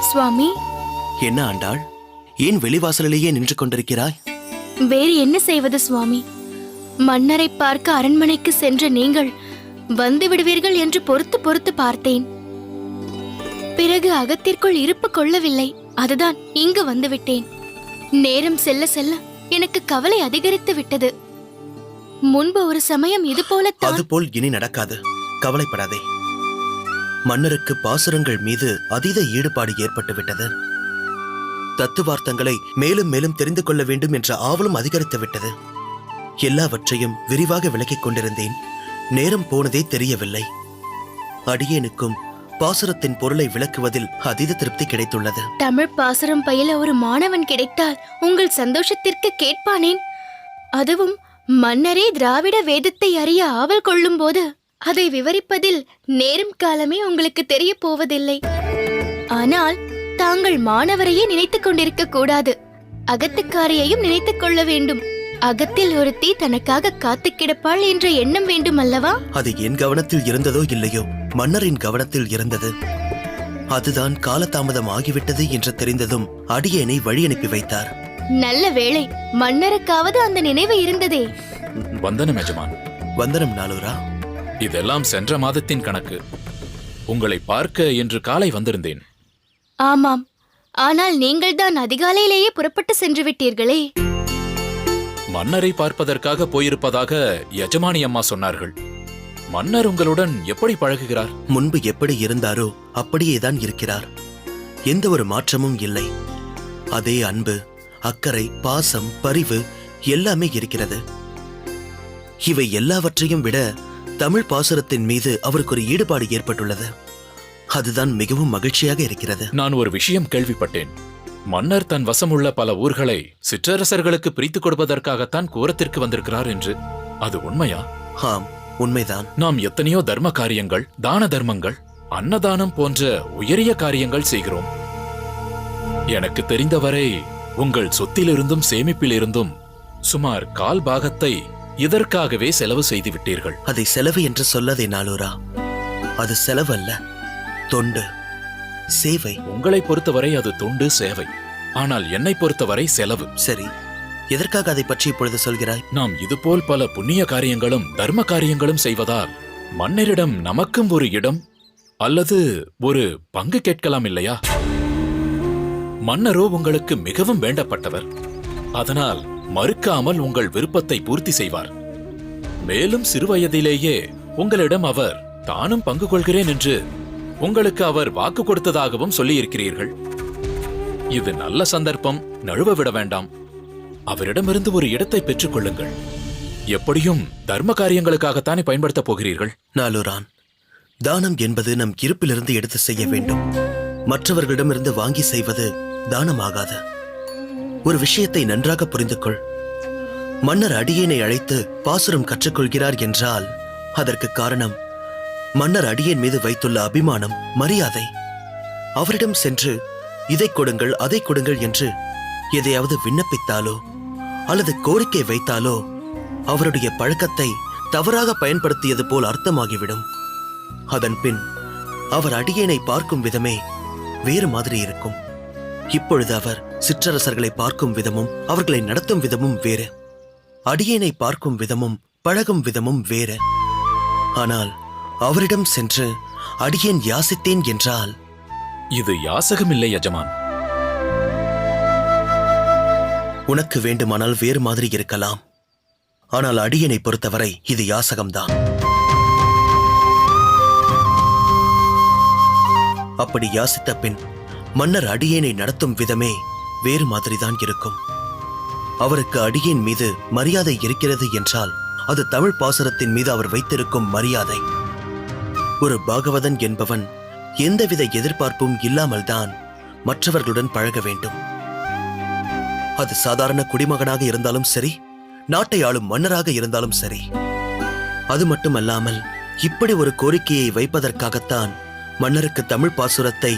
சுவாமி, என்ன ஆண்டாள், ஏன் வெளிவாசலிலேயே நின்று கொண்டிருக்கிறாய்? வேறு என்ன செய்வது சுவாமி? மன்னரை பார்க்க அரண்மனைக்கு சென்ற நீங்கள் வந்து விடுவீர்கள் என்று பொறுத்து பொறுத்து பார்த்தேன். பிறகு அகத்திற்குள் இருப்பு கொள்ளவில்லை. அதுதான் இங்கு வந்துவிட்டேன். நேரம் செல்ல செல்ல எனக்கு கவலை அதிகரித்து விட்டது. முன்பு ஒரு சமயம் இது போலத்தான். அதுபோல் இனி நடக்காது, கவலைப்படாதே. மன்னருக்கு பாசுரங்கள் மீது அதீத ஈடுபாடு ஏற்பட்டு விட்டது. தத்துவார்த்தங்களை மேலும் மேலும் தெரிந்து கொள்ள வேண்டும் என்ற ஆவலும் அதிகரித்து விட்டது. எல்லாவற்றையும் விரிவாக விளக்கிக் கொண்டிருந்தேன். நேரம் போனதே தெரியவில்லை. அடியேனுக்கும் பாசுரத்தின் பொருளை விளக்குவதில் அதீத திருப்தி கிடைத்துள்ளது. தமிழ் பாசுரம் பயில ஒரு மாணவன் கிடைத்தால் உங்கள் சந்தோஷத்திற்கு கேட்பானேன். அதுவும் மன்னரே திராவிட வேதத்தை அறிய ஆவல் கொள்ளும் போது அதை விவரிப்பதில் நேரம் காலமே உங்களுக்கு தெரிய போவதில்லை. ஆனால் தாங்கள் மாணவரையே நினைத்துக் கொண்டிருக்க கூடாது, அகத்துக்காரையையும் நினைத்துக் கொள்ள வேண்டும். அகத்தில் ஒருத்தி தனக்காக காத்து கிடப்பாள் என்ற எண்ணம் வேண்டும் அல்லவா? அது என் கவனத்தில் இருந்ததோ இல்லையோ, மன்னரின் கவனத்தில் இருந்தது. அதுதான் காலதாமதம் ஆகிவிட்டது என்று தெரிந்ததும் அடியேனை வழி அனுப்பி வைத்தார். நல்ல வேளை, மன்னருக்காவது அந்த நினைவு இருந்ததே. வந்தனம் எஜமான். வந்தனம் நாளூரா. இதெல்லாம் சென்ற மாதத்தின் கணக்கு. உங்களை பார்க்க இன்று காலை வந்திருந்தேன். ஆமாம், ஆனால் நீங்கள் தான் அதிகாலையிலேயே புறப்பட்டு சென்று விட்டீர்களே. மன்னரை பார்ப்பதற்காக போயிருப்பதாக எஜமானி அம்மா சொன்னார்கள். மன்னர் உங்களுடன் எப்படி பழகுகிறார்? முன்பு எப்படி இருந்தாரோ அப்படியேதான் இருக்கிறார். எந்த ஒரு மாற்றமும் இல்லை. அதே அன்பு, அக்கறை, பாசம், பரிவு எல்லாமே இருக்கிறது. இவை எல்லாவற்றையும் விட தமிழ் பாசுரத்தின் மீது அவருக்கு ஒரு ஈடுபாடு ஏற்பட்டுள்ளது. அதுதான் மிகவும் மகிழ்ச்சியாக இருக்கிறது. நான் ஒரு விஷயம் கேள்விப்பட்டேன். மன்னர் தன் வசமுள்ள பல ஊர்களை சிற்றரசர்களுக்கு பிரித்துக் கொடுப்பதற்காகத்தான் கூரத்திற்கு வந்திருக்கிறார் என்று. அது உண்மையா? ஆம், உண்மைதான். நாம் எத்தனையோ தர்ம காரியங்கள், தான தர்மங்கள், அன்னதானம் போன்ற உயரிய காரியங்கள் செய்கிறோம். எனக்கு தெரிந்தவரை உங்கள் சொத்திலிருந்தும் சேமிப்பிலிருந்தும் சுமார் 1/4 பாகத்தை இதற்காகவே செலவு செய்து விட்டீர்கள். அதை செலவு என்று சொல்லதே நாளூரா. அது செலவு அல்ல, தொண்டு, சேவை. உங்களை பொறுத்தவரை அது தொண்டு, சேவை. ஆனால் என்னை பொறுத்தவரை செலவு. சரி, எதற்காக அதை பற்றி இப்பொழுது சொல்கிறாய்? நாம் இதுபோல் பல புண்ணிய காரியங்களும் தர்ம காரியங்களும் செய்வதால் மன்னரிடம் நமக்கும் ஒரு இடம் அல்லது ஒரு பங்கு கேட்கலாம் இல்லையா? மன்னரோ உங்களுக்கு மிகவும் வேண்டப்பட்டவர். அதனால் மறுக்காமல் உங்கள் விருப்பத்தை பூர்த்தி செய்வார். மேலும் சிறுவயதிலேயே உங்களிடம் அவர் தானும் பங்கு கொள்கிறேன் என்று உங்களுக்கு அவர் வாக்கு கொடுத்ததாகவும் சொல்லியிருக்கிறீர்கள். இது நல்ல சந்தர்ப்பம், நழுவ விட வேண்டாம். அவரிடமிருந்து ஒரு இடத்தை பெற்றுக் கொள்ளுங்கள். எப்படியும் தர்ம காரியங்களுக்காகத்தானே பயன்படுத்தப் போகிறீர்கள். நாளூரான், தானம் என்பது நம் இருப்பிலிருந்து எடுத்து செய்ய வேண்டும். மற்றவர்களிடமிருந்து வாங்கி செய்வது தானமாகாது. ஒரு விஷயத்தை நன்றாக புரிந்து கொள். மன்னர் அடியேனை அழைத்து பாசுரம் கற்றுக்கொள்கிறார் என்றால் அதற்கு காரணம் மன்னர் அடியேன் மீது வைத்துள்ள அபிமானம், மரியாதை. அவரிடம் சென்று இதை கொடுங்கள் அதை கொடுங்கள் என்று எதையாவது விண்ணப்பித்தாலோ அல்லது கோரிக்கை வைத்தாலோ அவருடைய பழக்கத்தை தவறாக பயன்படுத்தியது போல் அர்த்தமாகிவிடும். அதன் பின் அவர் அடியேனை பார்க்கும் விதமே வேறு மாதிரி இருக்கும். இப்பொழுது அவர் சிற்றரசர்களை பார்க்கும் விதமும் அவர்களை நடத்தும் விதமும் வேறு. அடியேனை பார்க்கும் விதமும் பழகும் விதமும் வேறு. ஆனால் அவரிடம் சென்று அடியேன் யாசித்தேன் என்றால் இது யாசகமில்லை எஜமான். உனக்கு வேண்டுமானால் வேறு மாதிரி இருக்கலாம். ஆனால் அடியேனை பொறுத்தவரை இது யாசகம்தான். அப்படி யாசித்த பின் மன்னர் அடியேனை நடத்தும் விதமே வேறு மாதிரிதான் இருக்கும். அவருக்கு அடியேன் மீது மரியாதை இருக்கிறது என்றால் அது தமிழ் பாசுரத்தின் மீது அவர் வைத்திருக்கும் மரியாதை. ஒரு பாகவதன் என்பவன் எந்தவித எதிர்பார்ப்பும் இல்லாமல் தான் மற்றவர்களுடன் பழக வேண்டும். அது சாதாரண குடிமகனாக இருந்தாலும் சரி, நாட்டை ஆளும் மன்னராக இருந்தாலும் சரி. அது மட்டுமல்லாமல் இப்படி ஒரு கோரிக்கையை வைப்பதற்காகத்தான் மன்னருக்கு தமிழ் பாசுரத்தை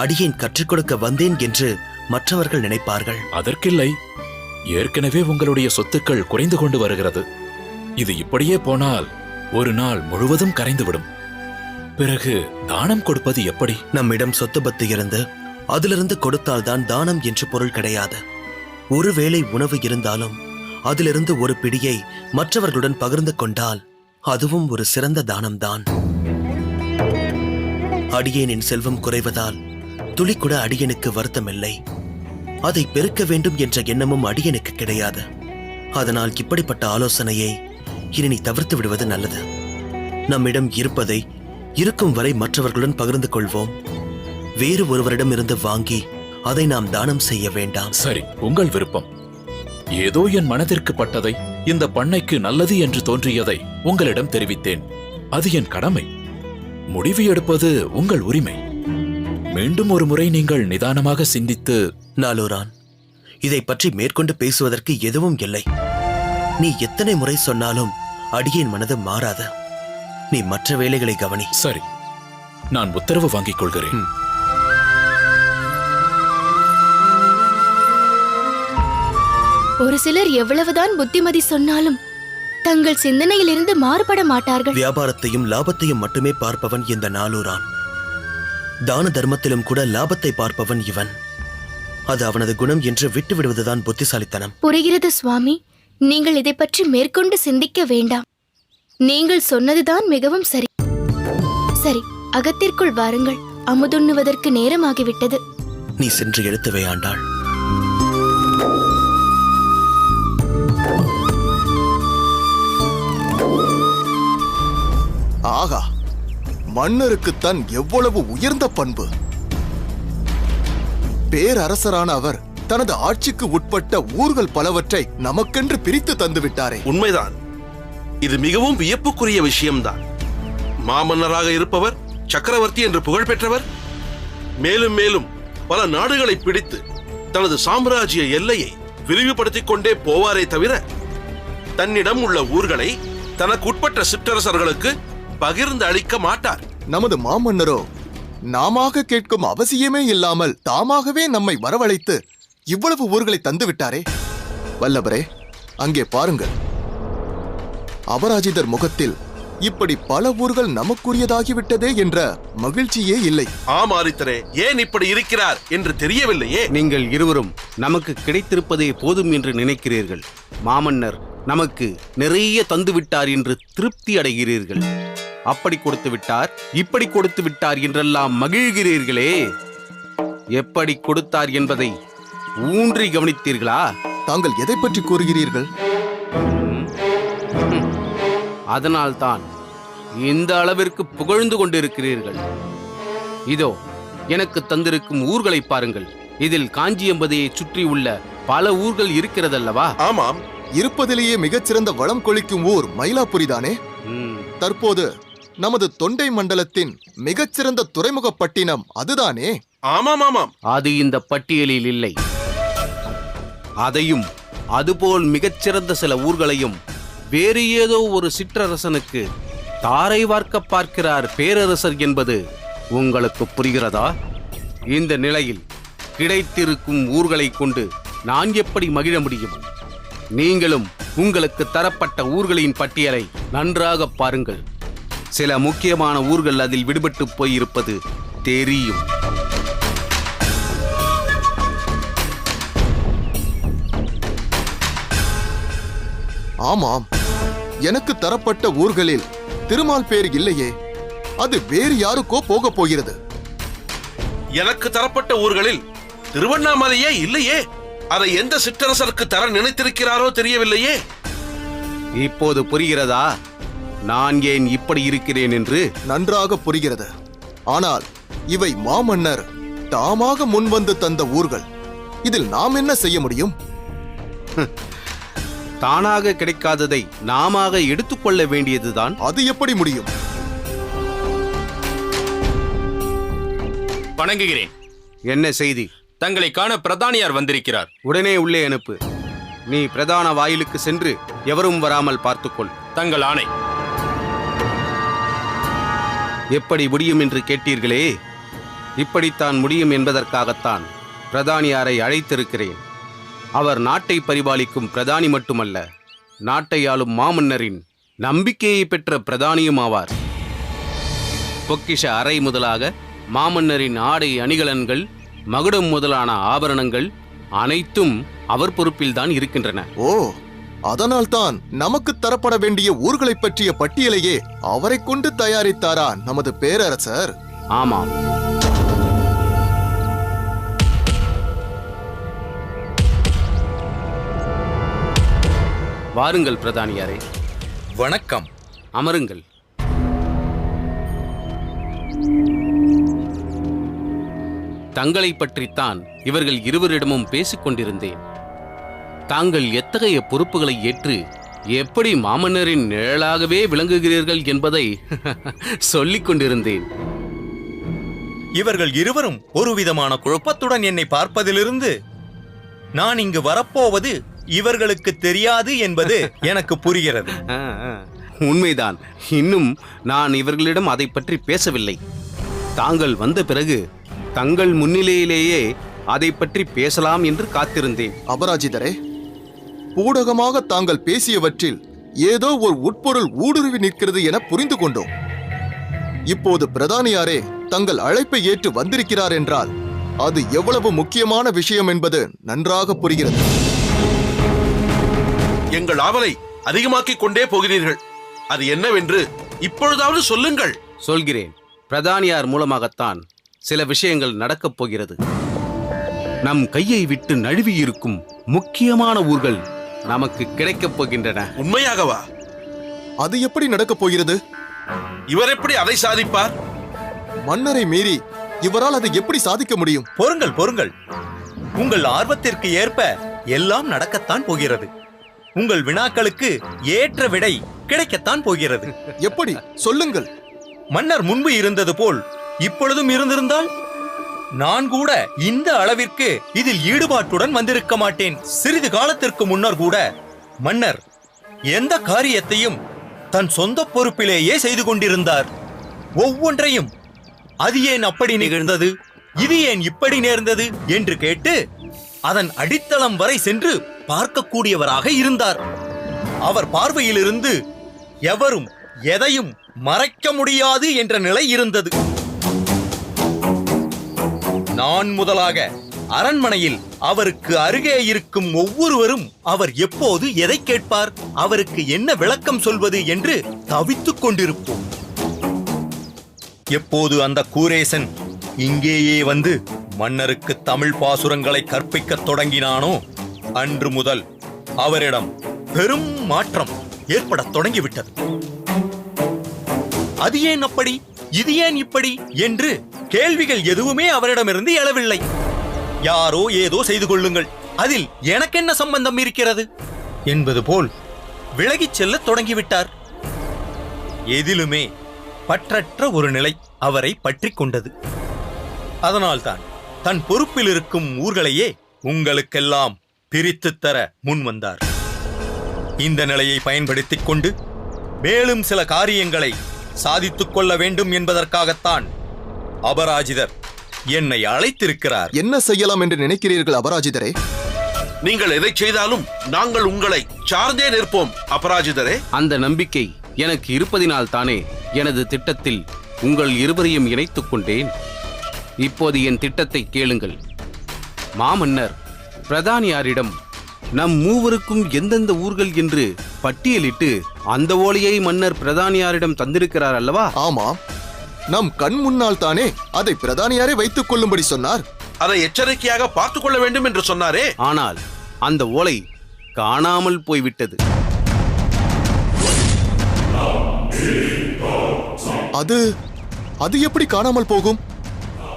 அடியேன் கற்றுக் கொடுக்க வந்தேன் என்று மற்றவர்கள் நினைப்பார்கள். அதற்கில்லை, ஏற்கனவே உங்களுடைய சொத்துக்கள் குறைந்து கொண்டு வருகிறது. இது இப்படியே போனால் ஒரு நாள் முழுவதும் கரைந்துவிடும். பிறகு தானம் கொடுப்பது எப்படி? நம்மிடம் சொத்து பத்து இருந்து அதிலிருந்து கொடுத்தால்தான் தானம் என்று பொருள் கிடையாது. ஒருவேளை உணவு இருந்தாலும் அதிலிருந்து ஒரு பிடியை மற்றவர்களுடன் பகிர்ந்து கொண்டால் அதுவும் ஒரு சிறந்த தானம்தான். அடியேனின் செல்வம் குறைவதால் துளி கூட அடியனுக்கு வருத்தமில்லை. அதை பெருக்க வேண்டும் என்ற எண்ணமும் அடியனுக்கு கிடையாது. அதனால் இப்படிப்பட்ட ஆலோசனையை இனி நீ தவிர்த்து விடுவது நல்லது. நம்மிடம் இருப்பதை இருக்கும் வரை மற்றவர்களுடன் பகிர்ந்து கொள்வோம். வேறு ஒருவரிடம் இருந்து வாங்கி அதை நாம் தானம் செய்ய வேண்டாம். சரி, உங்கள் விருப்பம். ஏதோ என் மனதிற்கு பட்டதை, இந்த பண்ணைக்கு நல்லது என்று தோன்றியதை உங்களிடம் தெரிவித்தேன். அது என் கடமை. முடிவு எடுப்பது உங்கள் உரிமை. மீண்டும் ஒரு முறை நீங்கள் நிதானமாக சிந்தித்து. நாலூரான், இதை பற்றி மேற்கொண்டு பேசுவதற்கு எதுவும் இல்லை. நீ எத்தனை முறை சொன்னாலும் அடியேன் மனது மாறாத. நீ மற்ற வேலைகளை கவனி. சரி, நான் உத்தரவு வாங்கிக் கொள்கிறேன். ஒரு சிலர் எவ்வளவுதான் புத்திமதி சொன்னாலும் தங்கள் சிந்தனையிலிருந்து மாறுபட மாட்டார்கள். வியாபாரத்தையும் லாபத்தையும் மட்டுமே பார்ப்பவன் இந்த நாலூரான். தான தர்மத்திலும் கூட லாபத்தை பார்ப்பவன் இவன். அது அவனது குணம் என்று விட்டு விடுவதுதான் புத்திசாலித்தனம். புரிகிறது சுவாமி. நீங்கள் இதை பற்றி மேற்கொண்டு சிந்திக்க வேண்டாம். நீங்கள் சொன்னதுதான் மிகவும் சரி. சரி, அகத்திற்குள் வாருங்கள். அமுதுண்ணுவதற்கு நேரமாகிவிட்டது. நீ சென்று எடுத்துவே ஆண்டாள். ஆகா, மன்னருக்குத்தான் எவ்வளவு உயர்ந்த பண்பு! பேரரசரான அவர் தனது ஆட்சிக்கு உட்பட்ட ஊர்கள் பலவற்றை நமக்கென்று பிரித்து தந்துவிட்டாரே. உண்மைதான். இது மிகவும் வியப்புக்குரிய விஷயம்தான். மாமன்னராக இருப்பவர் சக்கரவர்த்தி என்று புகழ் பெற்றவர் மேலும் மேலும் பல நாடுகளை பிடித்து தனது சாம்ராஜ்ய எல்லையை விரிவுபடுத்திக் கொண்டே போவாரே தவிர தன்னிடம் உள்ள ஊர்களை தனக்கு உட்பட்ட சிற்றரசர்களுக்கு பகிர்ந்து அளிக்க மாட்டார். நமது மாமன்னரோ நாமாக கேட்கும் அவசியமே இல்லாமல் தாமாகவே நம்மை வரவழைத்து இவ்வளவு ஊர்களை தந்துவிட்டாரே. வல்லவரே, அங்கே பாருங்கள். அபராஜிதர் முகத்தில் இப்படி பல ஊர்கள் நமக்குரியதாகிவிட்டதே என்ற மகிழ்ச்சியே இல்லை. ஆமாரித்தரே, ஏன் இப்படி இருக்கிறார் என்று தெரியவில்லையே. நீங்கள் இருவரும் நமக்கு கிடைத்திருப்பதே போதும் என்று நினைக்கிறீர்கள். மாமன்னர் நமக்கு நிறைய தந்துவிட்டார் என்று திருப்தி அடைகிறீர்கள். அப்படி கொடுத்து விட்டார், இப்படி கொடுத்து விட்டார் என்றெல்லாம் மகிழ்கிறீர்களே. எப்படி கொடுத்தார் என்பதை ஊன்றி கவனித்தீர்களா? தாங்கள் எதை பற்றி கூறுகிறீர்கள்? அதனால்தான் இந்த அளவிற்கு புகழ்ந்து கொண்டிருக்கிறீர்கள். இதோ எனக்கு தந்திருக்கும் ஊர்களை பாருங்கள். இதில் காஞ்சியம்பதியை சுற்றி உள்ள பல ஊர்கள் இருக்கிறதல்லவா? ஆமாம், இருப்பதிலேயே மிகச்சிறந்த வளம் கொளிக்கும் ஊர் மயிலாப்பூரிதானே. தற்போது நமது தொண்டை மண்டலத்தின் மிகச்சிறந்த துறைமுக பட்டினம் அதுதானே. ஆமாம் ஆமாம், அது இந்த பட்டியலில் இல்லை. அதையும் அதுபோல் மிகச்சிறந்த சில ஊர்களையும் வேறு ஏதோ ஒரு சிற்றரசனுக்கு தாரை வார்க்க பார்க்கிறார் பேரரசர் என்பது உங்களுக்கு புரிகிறதா? இந்த நிலையில் கிடைத்திருக்கும் ஊர்களை கொண்டு நான் எப்படி மகிழ முடியும்? நீங்களும் உங்களுக்கு தரப்பட்ட ஊர்களின் பட்டியலை நன்றாக பாருங்கள். சில முக்கியமான ஊர்கள் அதில் விடுபட்டு போயிருப்பது தெரியும். ஆமாம், எனக்கு தரப்பட்ட ஊர்களில் திருமால் பேர் இல்லையே. அது வேறு யாருக்கோ போக போகிறது. எனக்கு தரப்பட்ட ஊர்களில் திருவண்ணாமலையே இல்லையே. அதை எந்த சிற்றரசருக்கு தர நினைத்திருக்கிறாரோ தெரியவில்லையே. இப்போது புரிகிறதா நான் ஏன் இப்படி இருக்கிறேன் என்று? நன்றாக புரிகிறது. ஆனால் இவை மாமன்னர் தாமாக முன்வந்து தந்த ஊர்கள். இதில் நாம் என்ன செய்ய முடியும்? தானாக கிடைக்காததை நாமாக எடுத்துக்கொள்ள வேண்டியதுதான். அது எப்படி முடியும்? வணங்குகிறேன். என்ன செய்தி? தங்களை காண பிரதானியார் வந்திருக்கிறார். உடனே உள்ளே அனுப்பு. நீ பிரதான வாயிலுக்கு சென்று எவரும் வராமல் பார்த்துக்கொள். தங்கள் ஆணை. எப்படி முடியும் என்று கேட்டீர்களே, இப்படித்தான் முடியும் என்பதற்காகத்தான் பிரதானியாரை அழைத்திருக்கிறேன். அவர் நாட்டை பரிபாலிக்கும் பிரதானி மட்டுமல்ல, நாட்டை ஆளும் மாமன்னரின் நம்பிக்கையை பெற்ற பிரதானியும் ஆவார். பொக்கிஷ அறை முதலாக மாமன்னரின் ஆடை அணிகலன்கள், மகுடம் முதலான ஆபரணங்கள் அனைத்தும் அவர் பொறுப்பில்தான் இருக்கின்றன. ஓ, அதனால்தான் நமக்கு தரப்பட வேண்டிய ஊர்களை பற்றிய பட்டியலையே அவரை கொண்டு தயாரித்தாரா நமது பேரரசர்? ஆமாம். வாருங்கள் பிரதானியாரே. வணக்கம். அமருங்கள். தங்களை பற்றித்தான் இவர்கள் இருவரிடமும் பேசிக் கொண்டிருந்தேன். தாங்கள் எத்தகைய பொறுப்புகளை ஏற்று எப்படி மாமன்னரின் நிழலாகவே விளங்குகிறீர்கள் என்பதை சொல்லிக் கொண்டிருந்தேன். இவர்கள் இருவரும் ஒரு விதமான குழப்பத்துடன் என்னை பார்ப்பதிலிருந்து நான் இங்கு வரப்போவது இவர்களுக்கு தெரியாது என்பது எனக்கு புரிகிறது. உண்மைதான். இன்னும் நான் இவர்களிடம் அதை பற்றி பேசவில்லை. தாங்கள் வந்த பிறகு தங்கள் முன்னிலையிலேயே அதை பற்றி பேசலாம் என்று காத்திருந்தேன். அபராஜிதரே, பூடகமாக தாங்கள் பேசியவற்றில் ஏதோ ஒரு உட்பொருள் ஊடுருவி நிற்கிறது என புரிந்து கொண்டோம். இப்போது பிரதானியாரே தங்கள் அழைப்பை ஏற்று வந்திருக்கிறார் என்றால் அது எவ்வளவு முக்கியமான விஷயம் என்பது நன்றாக புரிகிறது. எங்கள் ஆவலை அதிகமாக்கிக் கொண்டே போகிறீர்கள். அது என்னவென்று இப்பொழுதாவது சொல்லுங்கள். சொல்கிறேன். பிரதானியார் மூலமாகத்தான் சில விஷயங்கள் நடக்கப் போகிறது. நம் கையை விட்டு நழுவியிருக்கும் முக்கியமான ஊர்கள் நமக்கு கிடைக்கப் போகின்றன. உண்மையாகவா? அது எப்படி நடக்கப் போகிறது? இவர் எப்படி அதை சாதிப்பார்? மன்னரை மீறி இவரால் அதை எப்படி சாதிக்க முடியும்? பொறுங்கள் பொறுங்கள். உங்கள் ஆர்வத்திற்கு ஏற்ப எல்லாம் நடக்கத்தான் போகிறது. உங்கள் வினாக்களுக்கு ஏற்ற விடை கிடைக்கத்தான் போகிறது. எப்படி? சொல்லுங்கள். மன்னர் முன்பு இருந்தது போல் இப்பொழுதும் இருந்திருந்தால் நான் கூட இந்த அளவிற்கு இதில் ஈடுபாட்டுடன் வந்திருக்க மாட்டேன். சிறிது காலத்திற்கு முன்னர் கூட மன்னர் எந்த காரியத்தையும் தன் சொந்த பொறுப்பிலேயே செய்து கொண்டிருந்தார். ஒவ்வொன்றையும் அது ஏன் அப்படி நிகழ்ந்தது, இது ஏன் இப்படி நேர்ந்தது என்று கேட்டு அதன் அடித்தளம் வரை சென்று பார்க்கக்கூடியவராக இருந்தார். அவர் பார்வையிலிருந்து எவரும் எதையும் மறைக்க முடியாது என்ற நிலை இருந்தது. நான் முதலாக அரண்மனையில் அவருக்கு அருகே இருக்கும் ஒவ்வொருவரும் அவர் எப்போது எதை கேட்பார், அவருக்கு என்ன விளக்கம் சொல்வது என்று தவித்துக் கொண்டிருப்போம். எப்போது அந்த கூரேசன் இங்கேயே வந்து மன்னருக்கு தமிழ் பாசுரங்களை கற்பிக்கத் தொடங்கினானோ அன்று முதல் அவரிடம் பெரும் மாற்றம் ஏற்படத் தொடங்கிவிட்டது. அது ஏன் அப்படி, இது ஏன் இப்படி என்று கேள்விகள் எதுவுமே அவரிடமிருந்து எழவில்லை. யாரோ ஏதோ செய்து கொள்ளுங்கள், அதில் எனக்கென்ன சம்பந்தம் இருக்கிறது என்பது போல் விலகிச் செல்லத் தொடங்கிவிட்டார். எதிலுமே பற்றற்ற ஒரு நிலை அவரை பற்றிக் கொண்டது. அதனால்தான் தன் பொறுப்பில் இருக்கும் ஊர்களையே உங்களுக்கெல்லாம் பிரித்துத் தர முன் வந்தார். இந்த நிலையை பயன்படுத்திக் கொண்டு மேலும் சில காரியங்களை சாதித்துக் கொள்ள வேண்டும் என்பதற்காகத்தான் அபராஜிதர் என்னை அழைத்திருக்கிறார். என்ன செய்யலாம் என்று நினைக்கிறீர்கள் அபராஜிதரே? நீங்கள் எதை செய்தாலும் நாங்கள் உங்களை சார்ந்தே நிற்போம் அபராஜிதரே. அந்த நம்பிக்கை எனக்கு இருப்பதினால் தானே எனது திட்டத்தில் உங்கள் இருவரையும் இணைத்துக் கொண்டேன். இப்போது என் திட்டத்தை கேளுங்கள். மாமன்னர் பிரதானியாரிடம் நம் மூவருக்கும் எந்தெந்த ஊர்கள் என்று பட்டியலிட்டு அந்த ஓலையை மன்னர் பிரதானியாரிடம் தந்திருக்கிறார் அல்லவா? ஆமாம், நம் கண் முன்னால் தானே அதை பிரதானியாரே வைத்துக் கொள்ளும்படி சொன்னார். அதை எச்சரிக்கையாக பார்த்துக் கொள்ள வேண்டும் என்று சொன்னாரே. ஆனால் அந்த ஓலை காணாமல் போய்விட்டது. அது எப்படி காணாமல் போகும்?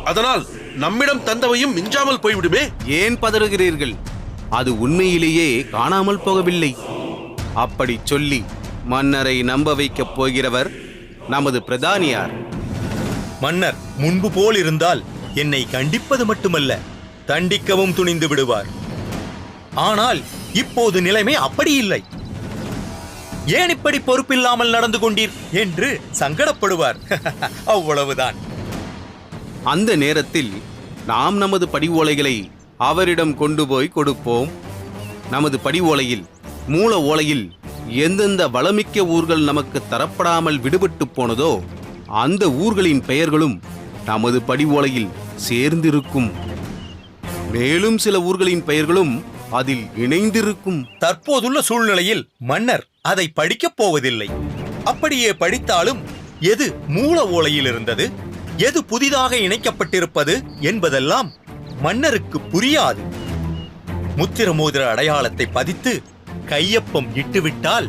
அதனால் நம்மிடம் தந்தவையும் மிஞ்சாமல் போய்விடுமே. ஏன் பதறுகிறீர்கள்? அது உண்மையிலேயே காணாமல் போகவில்லை. அப்படி சொல்லி மன்னரை நம்ப வைக்கப் போகிறவர் நமது பிரதானியார். மன்னர் முன்பு போல் இருந்தால் என்னை கண்டிப்பது மட்டுமல்ல, தண்டிக்கவும் துணிந்து விடுவார். ஆனால் இப்போது நிலைமை அப்படி இல்லை. ஏன் இப்படி பொறுப்பில்லாமல் நடந்து கொண்டீர் என்று சங்கடப்படுவார். அவ்வளவுதான். அந்த நேரத்தில் நாம் நமது படி ஓலைகளை அவரிடம் கொண்டு போய் கொடுப்போம். நமது படி ஓலையில், மூல ஓலையில் எந்தெந்த வளமிக்க ஊர்கள் நமக்கு தரப்படாமல் விடுபட்டு போனதோ அந்த ஊர்களின் பெயர்களும் நமது படி ஓலையில் சேர்ந்திருக்கும். மேலும் சில ஊர்களின் பெயர்களும் அதில் இணைந்திருக்கும். தற்போதுள்ள சூழ்நிலையில் மன்னர் அதை படிக்கப் போவதில்லை. அப்படியே படித்தாலும் எது மூல ஓலையில் இருந்தது, எது புதிதாக இணைக்கப்பட்டிருப்பது என்பதெல்லாம் மன்னருக்கு புரியாது. முத்திர மோதிர அடையாளத்தை பதித்து கையொப்பம் இட்டுவிட்டால்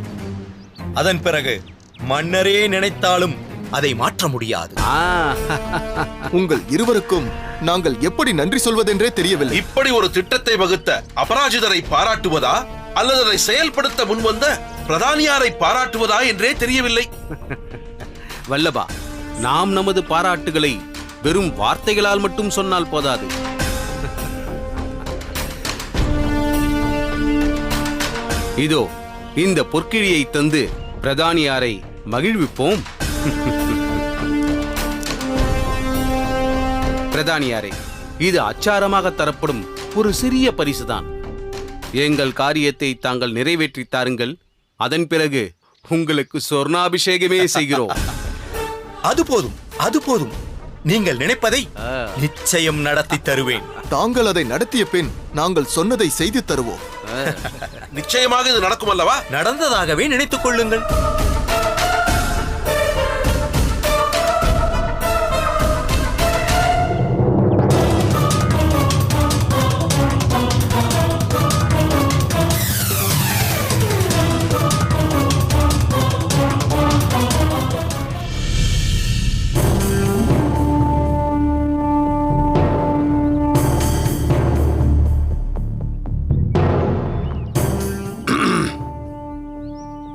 அதன் பிறகு மன்னரே நினைத்தாலும் அதை மாற்ற முடியாது. உங்கள் இருவருக்கும் நாங்கள் எப்படி நன்றி சொல்வதென்றே தெரியவில்லை. இப்படி ஒரு திட்டத்தை வகுத்த அபராஜிதரை பாராட்டுவதா அல்லது அதை செயல்படுத்த முன்வந்த பிரதானியாரை பாராட்டுவதா என்றே தெரியவில்லை. வல்லபா, நாம் நமது பாராட்டுகளை வெறும் வார்த்தைகளால் மட்டும் சொன்னால் போதாது. இதோ இந்த பொற்கிழியை தந்து பிரதானியாரை மகிழ்விப்போம். பிரதானியாரே, இது அச்சாரமாக தரப்படும் ஒரு சிறிய பரிசுதான். எங்கள் காரியத்தை தாங்கள் நிறைவேற்றி தாருங்கள். அதன் பிறகு உங்களுக்கு சொர்ணாபிஷேகமே செய்கிறோம். அது போதும், அது போதும். நீங்கள் நினைப்பதை நிச்சயம் நடத்தி தருவேன். தாங்கள் அதை நடத்திய பின் நாங்கள் சொன்னதை செய்து தருவோம். நிச்சயமாக இது நடக்கும் அல்லவா? நடந்ததாகவே நினைத்துக் கொள்ளுங்கள்.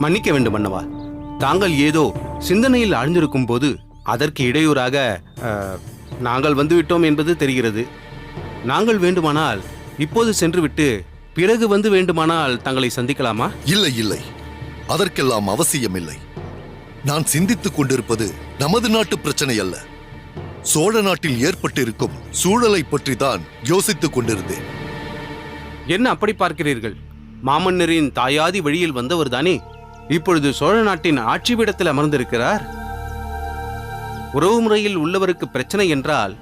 மன்னிக்க வேண்டும் மன்னவா, தாங்கள் ஏதோ சிந்தனையில் ஆழ்ந்திருக்கும் போது அதற்கு இடையூறாக நாங்கள் வந்துவிட்டோம் என்பது தெரிகிறது. நாங்கள் வேண்டுமானால் இப்போது சென்றுவிட்டு பிறகு வந்து வேண்டுமானால் தங்களை சந்திக்கலாமா? இல்லை இல்லை, அதற்கெல்லாம் அவசியமில்லை. நான் சிந்தித்துக் கொண்டிருப்பது நமது நாட்டு பிரச்சனை அல்ல, சோழ நாட்டில் ஏற்பட்டிருக்கும் சூழலை பற்றி தான் யோசித்துக் கொண்டிருந்தேன். என்ன அப்படி பார்க்கிறீர்கள்? மாமன்னரின் தாயாதி வழியில் வந்தவர் தானே இப்பொழுது சோழ நாட்டின் ஆட்சி பீடத்தில் அமர்ந்திருக்கிறார். உறவு முறையில் உள்ளவருக்கு பிரச்சனை என்றால்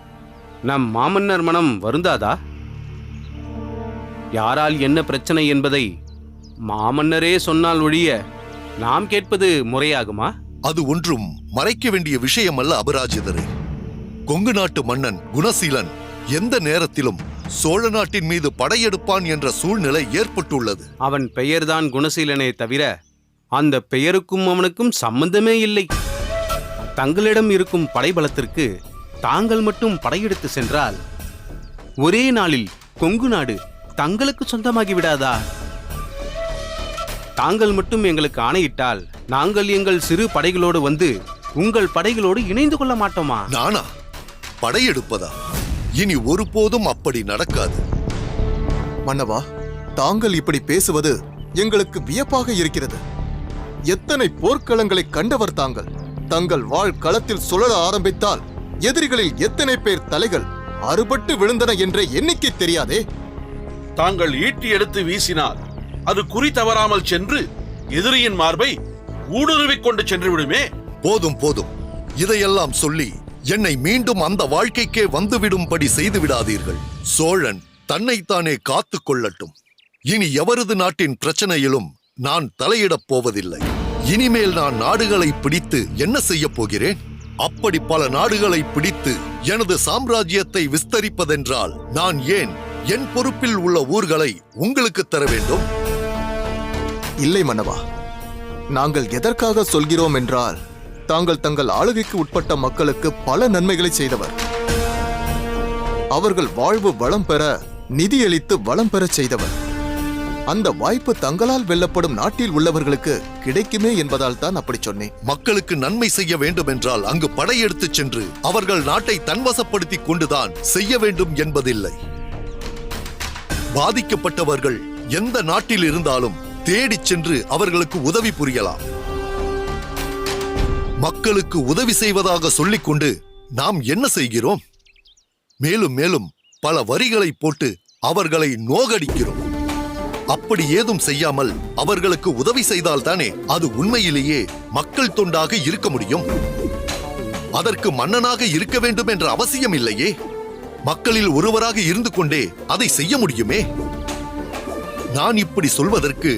நம் மாமன்னர் மனம் வருந்தாதா? யாரால் என்ன பிரச்சனை என்பதை மாமன்னரே சொன்னால் ஒழிய நாம் கேட்பது முறையாகுமா? அது ஒன்றும் மறைக்க வேண்டிய விஷயம் அல்ல அபராஜிதரே. கொங்கு நாட்டு மன்னன் குணசீலன் எந்த நேரத்திலும் சோழ நாட்டின் மீது படையெடுப்பான் என்ற சூழ்நிலை ஏற்பட்டுள்ளது. அவன் பெயர்தான் குணசீலனே தவிர அந்த பெயருக்கும் அவனுக்கும் சம்பந்தமே இல்லை. தங்களிடம் இருக்கும் படைபலத்திற்கு தாங்கள் மட்டும் படையெடுத்து சென்றால் ஒரே நாளில் கொங்கு நாடு தங்களுக்கு சொந்தமாகி விடாதா? தாங்கள் மட்டும் எங்களுக்கு ஆணையிட்டால் நாங்கள் எங்கள் சிறு படைகளோடு வந்து உங்கள் படைகளோடு இணைந்து கொள்ள மாட்டோமா? நானா படையெடுப்பதா? இனி ஒருபோதும் அப்படி நடக்காது. மன்னவா, தாங்கள் இப்படி பேசுவது எங்களுக்கு வியப்பாக இருக்கிறது. எத்தனை போர்க்களங்களை கண்டவர் தாங்கள். தங்கள் வாழ் களத்தில் சுழல ஆரம்பித்தால் எதிரிகளில் எத்தனை பேர் தலைகள் அறுபட்டு விழுந்தன என்ற எண்ணிக்கை தெரியாதே. தாங்கள் ஈட்டி எடுத்து வீசினால் அது குறி தவறாமல் சென்று எதிரியின் மார்பை ஊடுருவிக் கொண்டு சென்று விடுமே. போதும் போதும், இதையெல்லாம் சொல்லி என்னை மீண்டும் அந்த வாழ்க்கைக்கே வந்துவிடும்படி செய்து விடாதீர்கள். சோழன் தன்னைத்தானே காத்துக் கொள்ளட்டும். இனி எவரது நாட்டின் பிரச்சனையிலும் நான் தலையிடப் போவதில்லை. இனிமேல் நான் நாடுகளை பிடித்து என்ன செய்யப் போகிறேன்? அப்படி பல நாடுகளை பிடித்து எனது சாம்ராஜ்யத்தை விஸ்தரிப்பதென்றால் நான் ஏன் என் பொறுப்பில் உள்ள ஊர்களை உங்களுக்கு தர வேண்டும்? இல்லை மன்னவா, நாங்கள் எதற்காக சொல்கிறோம் என்றால், தாங்கள் தங்கள் ஆளுகைக்கு உட்பட்ட மக்களுக்கு பல நன்மைகளை செய்தவர். அவர்கள் வாழ்வு வளம் பெற நிதியளித்து வளம் பெறச் செய்தவர். அந்த வாய்ப்பு தங்களால் வெல்லப்படும் நாட்டில் உள்ளவர்களுக்கு கிடைக்குமே என்பதால் தான் அப்படி சொன்னேன். மக்களுக்கு நன்மை செய்ய வேண்டும் என்றால் அங்கு படையெடுத்துச் சென்று அவர்கள் நாட்டை தன்வசப்படுத்திக் கொண்டுதான் செய்ய வேண்டும் என்பதில்லை. பாதிக்கப்பட்டவர்கள் எந்த நாட்டில் இருந்தாலும் தேடிச் சென்று அவர்களுக்கு உதவி புரியலாம். மக்களுக்கு உதவி செய்வதாக சொல்லிக்கொண்டு நாம் என்ன செய்கிறோம்? மேலும் மேலும் பல வரிகளை போட்டு அவர்களை நோகடிக்கிறோம். அப்படி ஏதும் செய்யாமல் அவர்களுக்கு உதவி செய்தால்தானே அது உண்மையிலேயே மக்கள் தொண்டாக இருக்க முடியும். அதற்கு மன்னனாக இருக்க வேண்டும் என்ற அவசியம் இல்லையே. மக்களில் ஒருவராக இருந்து கொண்டே அதை செய்ய முடியுமே. நான் இப்படி சொல்வதற்கு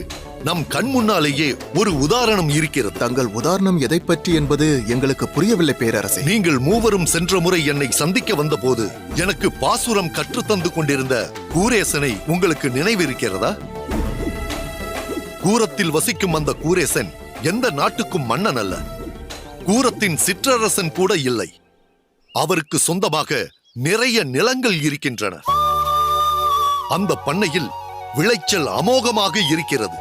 நம் கண் முன்னாலேயே ஒரு உதாரணம் இருக்கிறது. தங்கள் உதாரணம் எதை பற்றி என்பது எங்களுக்கு புரியவில்லை பேரரசே. நீங்கள் மூவரும் சென்ற முறை என்னை சந்திக்க வந்தபோது எனக்கு பாசுரம் கற்றுத்தந்து கொண்டிருந்த கூரேசனை உங்களுக்கு நினைவிருக்கிறதா? கூரத்தில் வசிக்கும் அந்த கூரேசன் எந்த நாட்டுக்கும் மன்னன் அல்ல. கூரத்தின் சிற்றரசன் கூட இல்லை. அவருக்கு சொந்தமாக நிறைய நிலங்கள் இருக்கின்றன. அந்த பண்ணையில் விளைச்சல் அமோகமாக இருக்கிறது.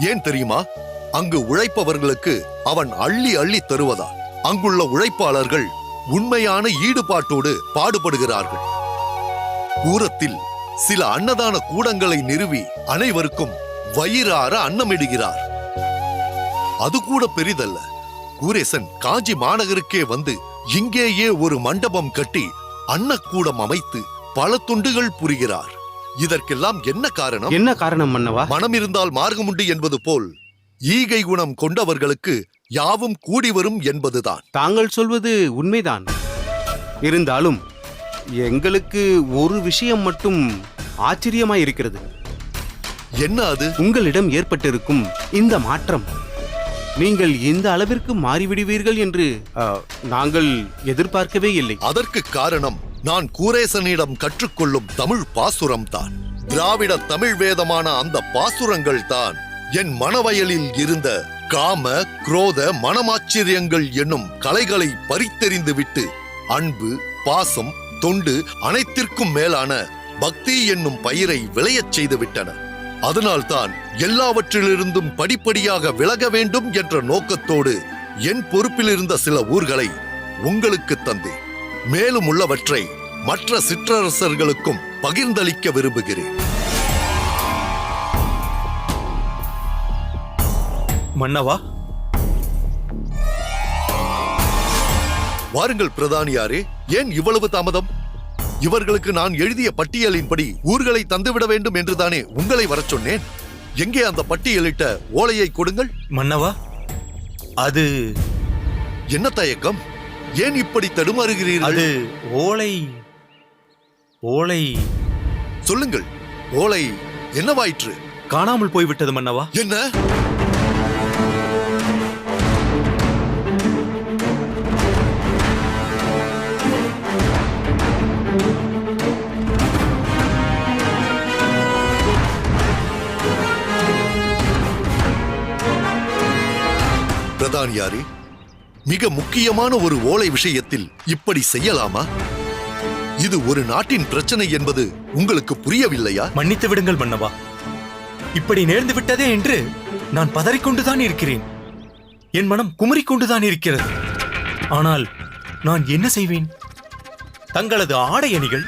ஏன் தெரியுமா? அங்கு உழைப்பவர்களுக்கு அவன் அள்ளி அள்ளி தருவதால். அங்குள்ள உழைப்பாளர்கள் உண்மையான ஈடுபாட்டோடு பாடுபடுகிறார்கள். கூரத்தில் சில அன்னதான கூடங்களை நிறுவி அனைவருக்கும் வயிறார அன்னமிடுகிறார். அது கூட பெரிதல்ல. கூரேசன் காஞ்சி மாநகருக்கே வந்து இங்கேயே ஒரு மண்டபம் கட்டி அன்னக்கூடம் அமைத்து பல தொண்டுகள் புரிகிறார். இதற்கெல்லாம் என்ன காரணம்? என்ன காரணம் மன்னவா? மனம் இருந்தால் மார்க்கமுண்டு என்பது போல் ஈகை குணம் கொண்டவர்களுக்கு யாவும் கூடி வரும் என்பதுதான். தாங்கள் சொல்வது உண்மைதான். இருந்தாலும் எங்களுக்கு ஒரு விஷயம் மட்டும் ஆச்சரியமாய் இருக்கிறது. என்ன அது? உங்களிடம் ஏற்பட்டிருக்கும் இந்த மாற்றம். நீங்கள் இந்த அளவிற்கு மாறிவிடுவீர்கள் என்று நாங்கள் எதிர்பார்க்கவே இல்லை. அதற்கு காரணம் நான் கூரேசனிடம் கற்றுக்கொள்ளும் தமிழ் பாசுரம் தான். திராவிட தமிழ் வேதமான அந்த பாசுரங்கள் தான் என் மனவயலில் இருந்த காம குரோத மனமாச்சரியங்கள் என்னும் கலைகளை பறித்தெறிந்துவிட்டு அன்பு, பாசம், தொண்டு அனைத்திற்கும் மேலான பக்தி என்னும் பயிரை விளையச் செய்து விட்டன. அதனால்தான் எல்லாவற்றிலிருந்தும் படிப்படியாக விலக வேண்டும் என்ற நோக்கத்தோடு என் பொறுப்பில் இருந்த சில ஊர்களை உங்களுக்கு தந்தேன். மேலும் உள்ளவற்றை மற்ற சிற்றரசர்களுக்கும் பகிர்ந்தளிக்க விரும்புகிறேன். மன்னவா, வாருங்கள் பிரதானியாரே. ஏன் இவ்வளவு தாமதம்? இவர்களுக்கு நான் எழுதிய பட்டியலின்படி ஊர்களை தந்துவிட வேண்டும் என்றுதானே உங்களை வரச் சொன்னேன். எங்கே அந்த பட்டியலிட்ட ஓலையை கொடுங்கள். மன்னவா, அது என்ன தயக்கம்? ஏன் இப்படி தடுமாறுகிறீர்கள்? அது ஓலை சொல்லுங்கள். ஓலை என்னவாயிற்று? காணாமல் போய்விட்டது மன்னவா. என்ன? பிரதானியாரே, மிக முக்கியமான ஒரு ஓலை விஷயத்தில் இப்படி செய்யலாமா? இது ஒரு நாட்டின் பிரச்சனை என்பது உங்களுக்கு புரியவில்லையா? மன்னித்து விடுங்கள் மன்னவா. இப்படி நேர்ந்து விட்டதே என்று நான் பதறிக்கொண்டுதான் இருக்கிறேன். என் மனம் குமரிக்கொண்டுதான் இருக்கிறது. ஆனால் நான் என்ன செய்வேன்? தங்களது ஆடை அணிகள்,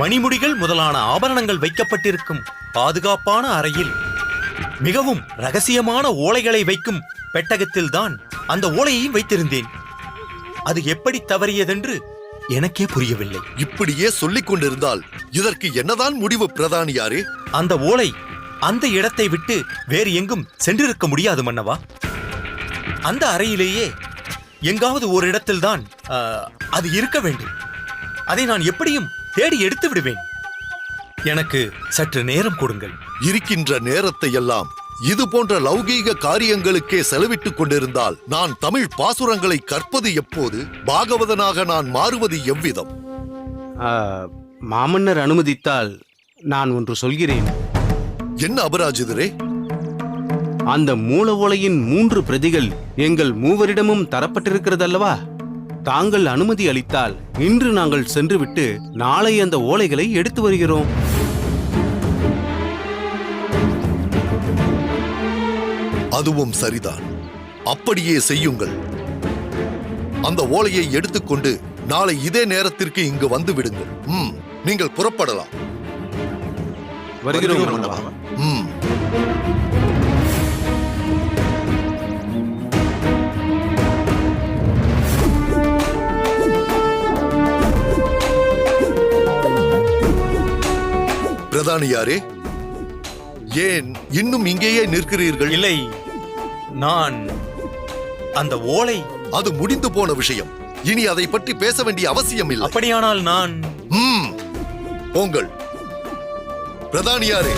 மணிமுடிகள் முதலான ஆபரணங்கள் வைக்கப்பட்டிருக்கும் பாதுகாப்பான அறையில் மிகவும் ரகசியமான ஓலைகளை வைக்கும் பெட்டகத்தில்தான் அந்த ஓலையையும் வைத்திருந்தேன். அது எப்படி தவறியதென்று எனக்கே புரியவில்லை. இப்படியே சொல்லிக் கொண்டிருந்தால் இதற்கு என்னதான் முடிவு பிரதானியாரே? அந்த ஓலை அந்த இடத்தை விட்டு வேறு எங்கும் சென்றிருக்க முடியாது மன்னவா. அந்த அறையிலேயே எங்காவது ஒரு இடத்தில்தான் அது இருக்க வேண்டும். அதை நான் எப்படியும் தேடி எடுத்து விடுவேன். எனக்கு சற்று நேரம் கொடுங்கள். இருக்கின்ற நேரத்தை எல்லாம் இது போன்ற லௌகீக காரியங்களுக்கே செலவிட்டுக் கொண்டிருந்தால் நான் தமிழ் பாசுரங்களை கற்பது எப்போது? பாகவதனாக நான் மாறுவது எவ்விதம்? மாமன்னர் அனுமதித்தால் நான் ஒன்று சொல்கிறேன். என்ன அபராஜிதரே? அந்த மூல ஓலையின் 3 பிரதிகள் எங்கள் மூவரிடமும் தரப்பட்டிருக்கிறதல்லவா? தாங்கள் அனுமதி அளித்தால் இன்று நாங்கள் சென்றுவிட்டு நாளை அந்த ஓலைகளை எடுத்து வருகிறோம். அதுவும் சரிதான். அப்படியே செய்யுங்கள். அந்த ஓலையை எடுத்துக்கொண்டு நாளை இதே நேரத்திற்கு இங்கு வந்து விடுங்கள். நீங்கள் புறப்படலாம். வருகிறோம் மன்னவா. பிரதானியாரே, ஏன் இன்னும் இங்கேயே நிற்கிறீர்கள்? இல்லை, நான் அந்த ஓலை அது முடிந்து போன விஷயம். இனி அதை பற்றி பேச வேண்டிய அவசியம் இல்லை. அப்படியானால் நான் போங்கள். பிரதானியாரே,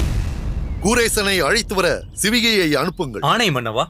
கூரேசனை அழைத்து வர சிவிகையை அனுப்புங்கள். ஆணை மன்னவா.